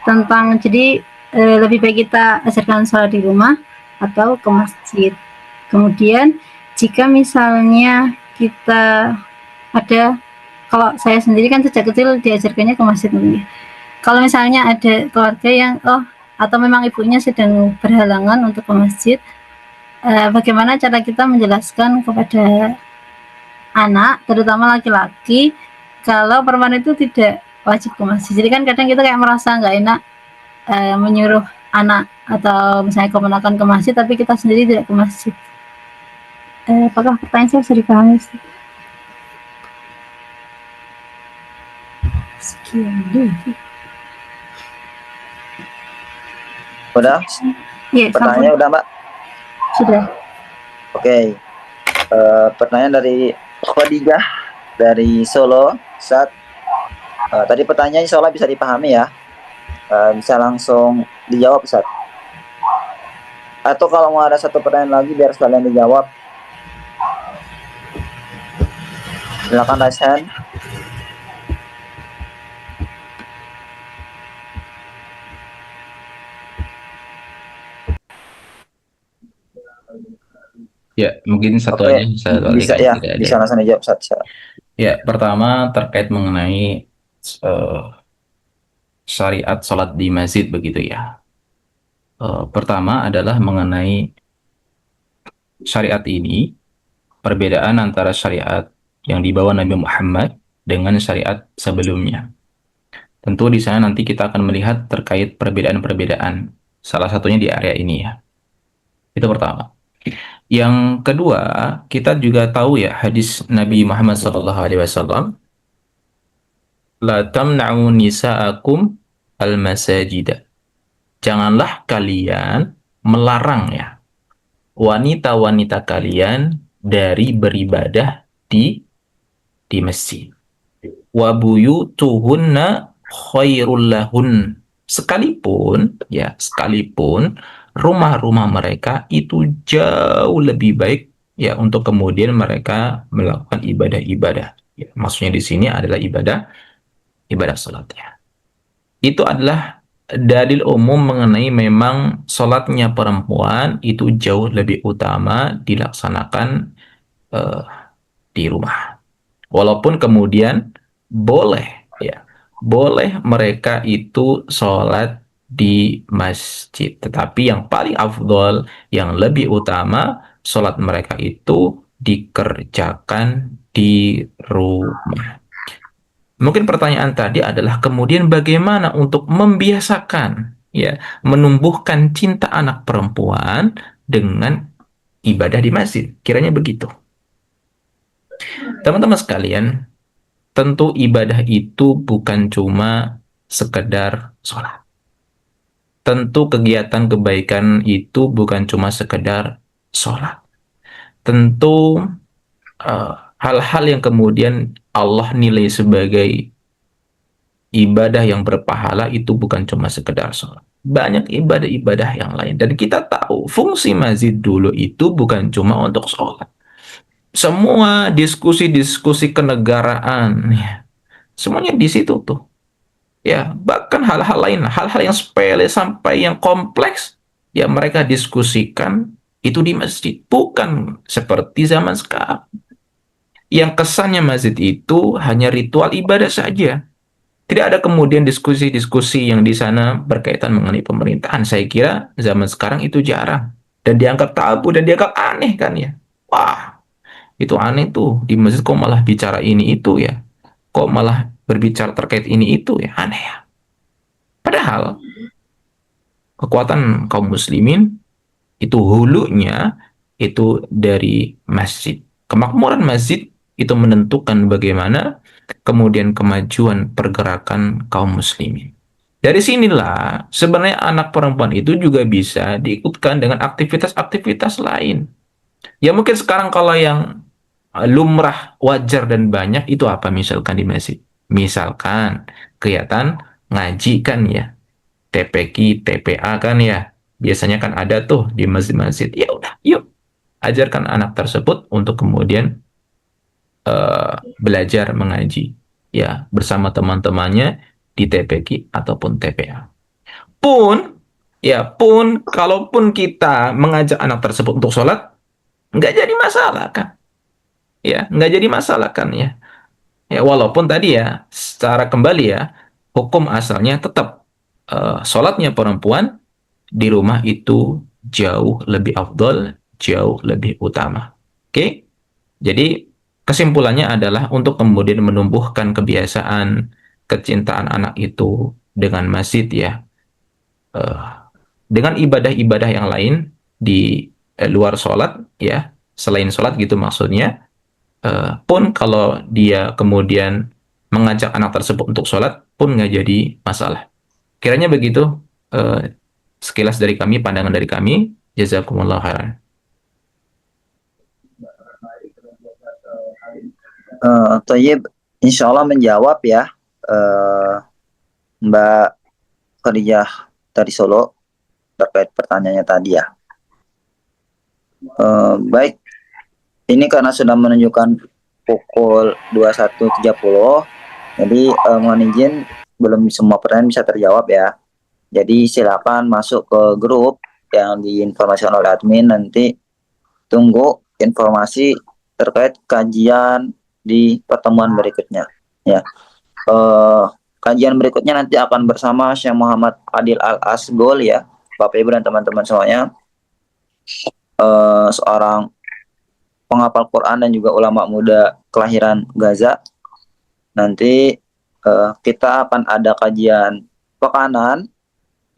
tentang, jadi lebih baik kita ajarkan sholat di rumah atau ke masjid. Kemudian jika misalnya kita kalau saya sendiri kan sejak kecil diajarkannya ke masjid. Kalau misalnya ada keluarga yang atau memang ibunya sedang berhalangan untuk ke masjid, bagaimana cara kita menjelaskan kepada anak, terutama laki-laki, kalau perempuan itu tidak wajib ke masjid. Jadi kan kadang kita kayak merasa nggak enak menyuruh anak atau misalnya keponakan ke masjid, tapi kita sendiri tidak ke masjid. Apakah pertanyaan saya bisa dipahami? Sekian dulu. Udah? Ya, pertanyaannya udah Mbak? Sudah. Oke. Pertanyaan dari Khadijah dari Solo, Ustaz. Tadi pertanyaan insya Allah bisa dipahami ya. Bisa langsung dijawab, Ustaz. Atau kalau mau ada satu pertanyaan lagi biar sekalian dijawab, silakan raise hand. Ya, mungkin satu aja bisa ya, bisa langsung dijawab Ustaz. Ya, pertama terkait mengenai syariat sholat di masjid begitu ya. Pertama adalah mengenai syariat ini, perbedaan antara syariat yang dibawa Nabi Muhammad dengan syariat sebelumnya. Tentu di sana nanti kita akan melihat terkait perbedaan-perbedaan, salah satunya di area ini ya. Itu pertama. Yang kedua, kita juga tahu ya hadis Nabi Muhammad SAW, la tamna'u nisa'akum al-masajida. Janganlah kalian melarang ya wanita-wanita kalian dari beribadah di masjid. Wa buyutuhunna khairul lahun. Sekalipun rumah-rumah mereka itu jauh lebih baik ya untuk kemudian mereka melakukan ibadah-ibadah. Maksudnya di sini adalah ibadah salatnya. Itu adalah dalil umum mengenai memang sholatnya perempuan itu jauh lebih utama dilaksanakan eh, di rumah. Walaupun kemudian boleh, ya, boleh mereka itu sholat di masjid. Tetapi yang paling afdol, yang lebih utama, sholat mereka itu dikerjakan di rumah. Mungkin pertanyaan tadi adalah kemudian bagaimana untuk membiasakan, ya, menumbuhkan cinta anak perempuan dengan ibadah di masjid. Kiranya begitu. Teman-teman sekalian, tentu ibadah itu bukan cuma sekedar sholat. Tentu kegiatan kebaikan itu bukan cuma sekedar sholat. Tentu hal-hal yang kemudian Allah nilai sebagai ibadah yang berpahala itu bukan cuma sekedar sholat. Banyak ibadah-ibadah yang lain. Dan kita tahu fungsi masjid dulu itu bukan cuma untuk sholat. Semua diskusi-diskusi kenegaraan, ya, semuanya di situ tuh. Ya, bahkan hal-hal lain, hal-hal yang sepele sampai yang kompleks, ya mereka diskusikan itu di masjid. Bukan seperti zaman sekarang. Yang kesannya masjid itu hanya ritual ibadah saja. Tidak ada kemudian diskusi-diskusi yang di sana berkaitan mengenai pemerintahan. Saya kira zaman sekarang itu jarang. Dan dianggap tabu dan dianggap aneh kan ya. Wah, itu aneh tuh. Di masjid kok malah bicara ini itu ya. Kok malah berbicara terkait ini itu ya. Aneh ya. Padahal kekuatan kaum muslimin itu hulunya itu dari masjid. Kemakmuran masjid itu menentukan bagaimana kemudian kemajuan pergerakan kaum muslimin. Dari sinilah sebenarnya anak perempuan itu juga bisa diikutkan dengan aktivitas-aktivitas lain. Ya mungkin sekarang kalau yang lumrah, wajar dan banyak itu apa misalkan di masjid? Misalkan kegiatan ngaji kan ya, TPQ, TPA kan ya. Biasanya kan ada tuh di masjid-masjid. Ya udah, yuk ajarkan anak tersebut untuk kemudian belajar mengaji ya bersama teman-temannya di TPQ ataupun TPA. Pun kalaupun kita mengajak anak tersebut untuk sholat, nggak jadi masalah kan? Ya, nggak jadi masalah kan ya? Ya, walaupun tadi ya, secara kembali ya, hukum asalnya tetap sholatnya perempuan di rumah itu jauh lebih afdol, jauh lebih utama. Oke? Jadi kesimpulannya adalah untuk kemudian menumbuhkan kebiasaan kecintaan anak itu dengan masjid ya, dengan ibadah-ibadah yang lain di luar sholat ya, selain sholat gitu maksudnya. Pun kalau dia kemudian mengajak anak tersebut untuk sholat pun nggak jadi masalah. Kiranya begitu sekilas dari kami, pandangan dari kami. Jazakumullah khairan. Toyib, insya Allah menjawab ya Mbak Khadijah dari Solo terkait pertanyaannya tadi ya. Baik, ini karena sudah menunjukkan pukul 21.30, jadi mohon izin belum semua pertanyaan bisa terjawab ya. Jadi silakan masuk ke grup yang diinformasikan oleh admin, nanti tunggu informasi terkait kajian di pertemuan berikutnya ya. Kajian berikutnya nanti akan bersama Syekh Muhammad Adil Al-Asgol ya, Bapak Ibu dan teman-teman semuanya, seorang penghafal Quran dan juga ulama muda kelahiran Gaza. Nanti kita akan ada kajian pekanan,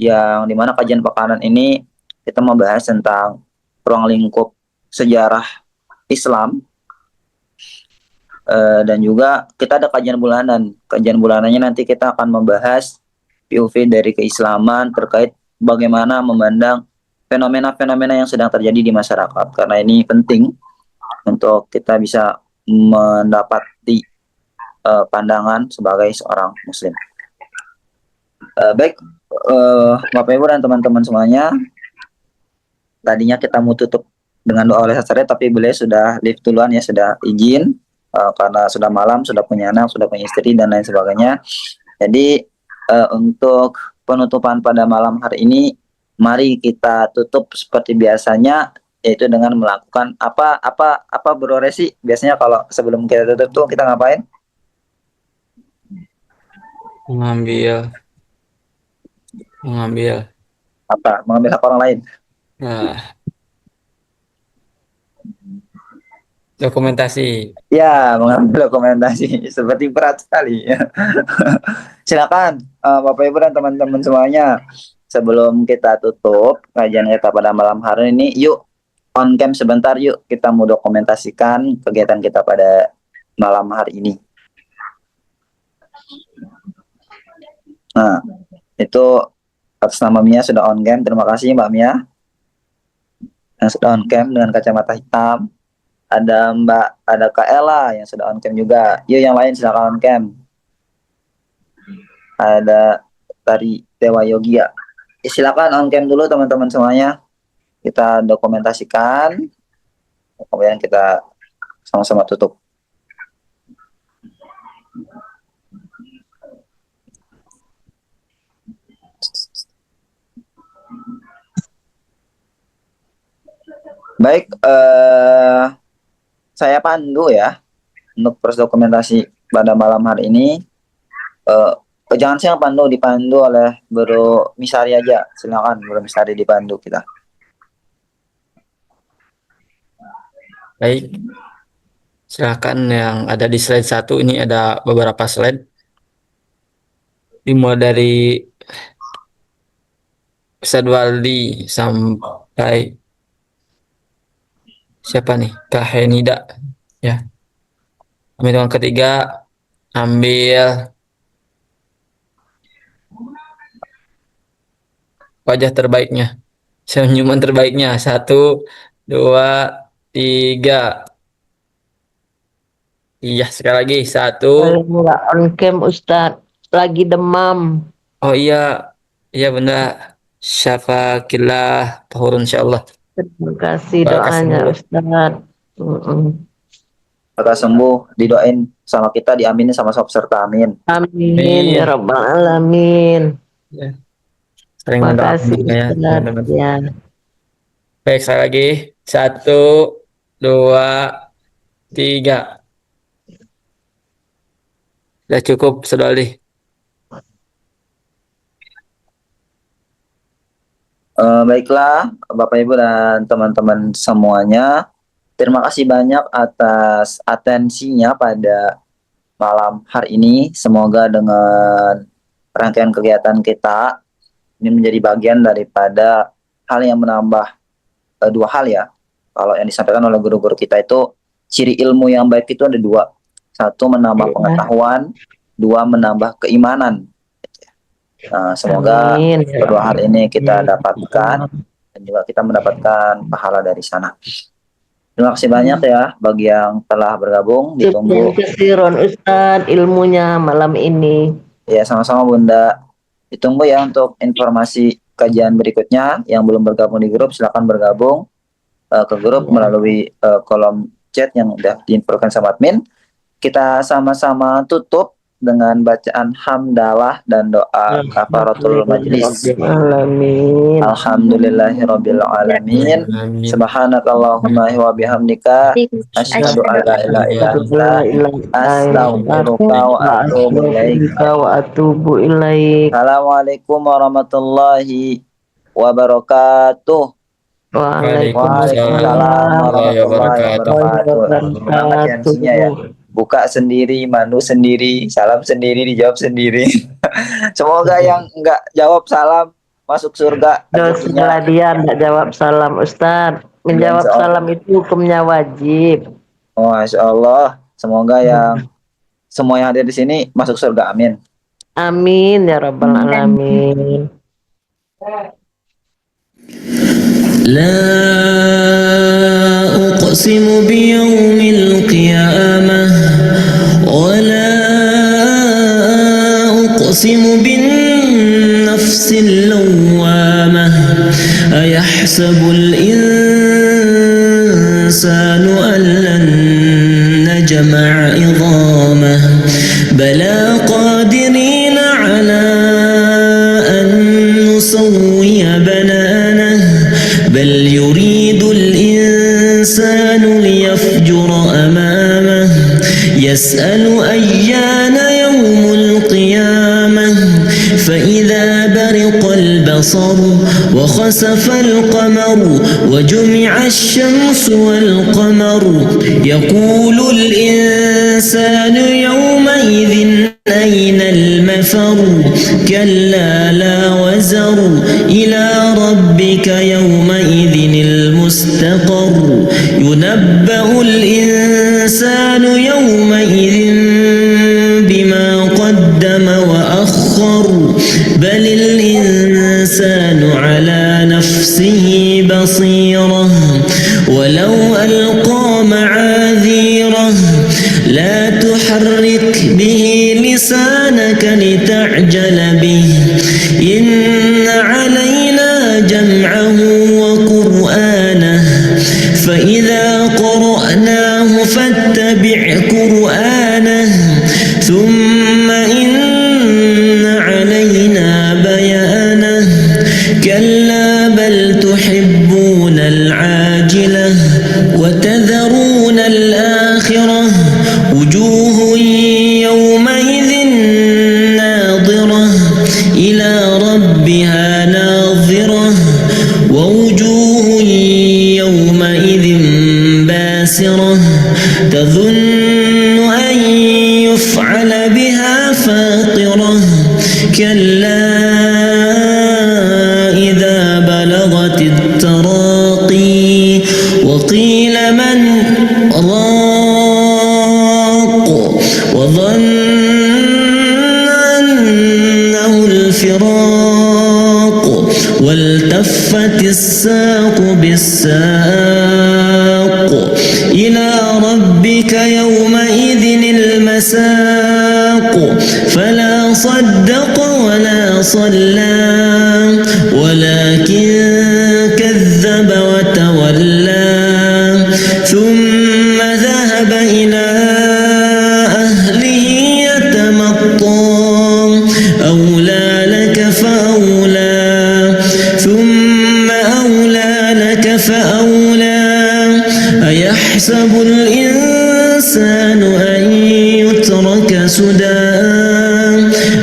yang dimana kajian pekanan ini kita membahas tentang ruang lingkup sejarah Islam, dan juga kita ada kajian bulanan. Kajian bulanannya nanti kita akan membahas POV dari keislaman terkait bagaimana memandang fenomena-fenomena yang sedang terjadi di masyarakat, karena ini penting untuk kita bisa mendapati pandangan sebagai seorang muslim. Baik, Bapak Ibu dan teman-teman semuanya, tadinya kita mau tutup dengan doa oleh Ustaz, tapi beliau sudah live duluan ya, sudah izin karena sudah malam, sudah punya anak, sudah punya istri dan lain sebagainya. Jadi untuk penutupan pada malam hari ini, mari kita tutup seperti biasanya, yaitu dengan melakukan apa Bro Resi? Biasanya kalau sebelum kita tutup tuh kita ngapain? Mengambil Apa? Mengambil hak orang lain. dokumentasi. Ya, mengambil dokumentasi. Seperti berat sekali. Silakan Bapak Ibu dan teman-teman semuanya. Sebelum kita tutup kajian kita pada malam hari ini, yuk on cam sebentar yuk, kita mau dokumentasikan kegiatan kita pada malam hari ini. Nah, itu atas nama Mia sudah on cam. Terima kasih Mbak Mia yang sudah on cam dengan kacamata hitam. Ada Kak Ella yang sudah on cam juga. Yuk yang lain silakan on cam. Ada dari Dewa Yogia. Silakan on cam dulu teman-teman semuanya. Kita dokumentasikan. Kemudian kita sama-sama tutup. Baik, saya pandu ya untuk proses dokumentasi pada malam hari ini. Jangan sih yang dipandu oleh Bro Misari aja. Silakan Bro Misari dipandu kita. Baik. Silakan yang ada di slide 1 ini ada beberapa slide. Dimulai dari Ustadz Waldi sampai siapa nih? Kak Henida ya. Ambil yang ketiga, ambil wajah terbaiknya, senyuman terbaiknya. 1, 2, 3. Iya, sekali lagi. 1. Nggak on cam Ustadz, lagi demam. Oh iya, iya benar. Syafakillah tahurun insyaallah. Terima kasih doanya Ustadz. Maka sembuh, didoain sama kita, diaminin sama peserta, amin. Amin ya rabbal alamin. Ya. Sering Terima kasih ya. Ustadz. Ya. Baik, sekali lagi. 1, 2, 3. Sudah cukup, sudah Ali. Baiklah Bapak Ibu dan teman-teman semuanya, terima kasih banyak atas atensinya pada malam hari ini. Semoga dengan rangkaian kegiatan kita ini menjadi bagian daripada hal yang menambah 2 hal ya. Kalau yang disampaikan oleh guru-guru kita itu, ciri ilmu yang baik itu ada 2. 1 menambah pengetahuan, 2 menambah keimanan. Nah, semoga kedua hal ini kita dapatkan dan juga kita mendapatkan pahala dari sana. Terima kasih banyak ya bagi yang telah bergabung. Ditunggu kesiron Ustadz ilmunya malam ini. Ya, sama-sama Bunda. Ditunggu ya untuk informasi kajian berikutnya. Yang belum bergabung di grup silakan bergabung ke grup melalui kolom chat yang sudah diinfokan sama admin. Kita sama-sama tutup dengan bacaan hamdalah dan doa kafaratul majlis. Alhamdulillahirabbil alamin. Subhanakallahumma wa bihamdika asyhadu an la ilaha illa anta astaghfiruka wa atubu ilaik. Assalamualaikum warahmatullahi wabarakatuh. Waalaikumsalam warahmatullahi wabarakatuh. Semangat ya. Buka sendiri, mandu sendiri, salam sendiri, dijawab sendiri. Semoga yang enggak jawab salam masuk surga. Dosanya dia enggak jawab salam Ustadz. Menjawab salam itu hukumnya wajib. Oh, Masya Allah. Semoga yang semua yang ada di sini masuk surga. Amin. Amin ya rabbal alamin. La uqsimu biyawmil qiyamah wa la uqsimu bin nafsil lawwamah ayahsabul insanu an lan najma'a idhamah bala qadirina ala an يسوي بنانه بل يريد الإنسان ليفجر أمامه يسأل أيان يوم القيامة فإذا برق البصر وخسف القمر وجمع الشمس والقمر يقول الإنسان يومئذ أين المفر كلا لا وزر إلى ربك يومئذ المستقر ينبأ الإنسان يومئذ بما قدم وأخر بل الإنسان على نفسه بصيرة ولو ألقى معاذيره لا تحرك به لسانك لتعجل به إن علينا جمعه وقرآنه فإذا قرأناه فاتبع قرآنه ثم إن علينا بيانه كلا بل تحبون العاجلة وتذرون الآخرة وجوه يومئذ ناظرة إلى ربها ناظرة ووجوه يومئذ باسرة تظن أن يفعل بها فاقرة كلا إذا بلغت التراقي وقيل من راق وظن أنه الفراق والتفت الساق بالساق إلى ربك يومئذ المساق فلا صدق ولا صلى ولكن كذب وتولى ثم ذهب إلى أهله يتمطى أولى لك فأولى ثم أولى لك فأولى أيحسب الإنسان أن يترك سدى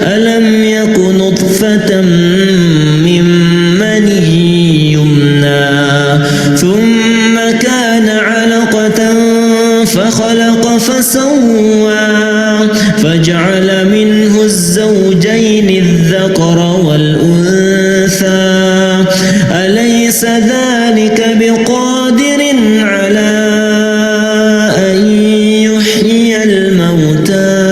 ألم يك نطفة من مني يمنى ثم كان علقة فخلق فسوى فجعل منه الزوجين الذكر والأنثى أليس ذلك بقادر على أن يحيي الموتى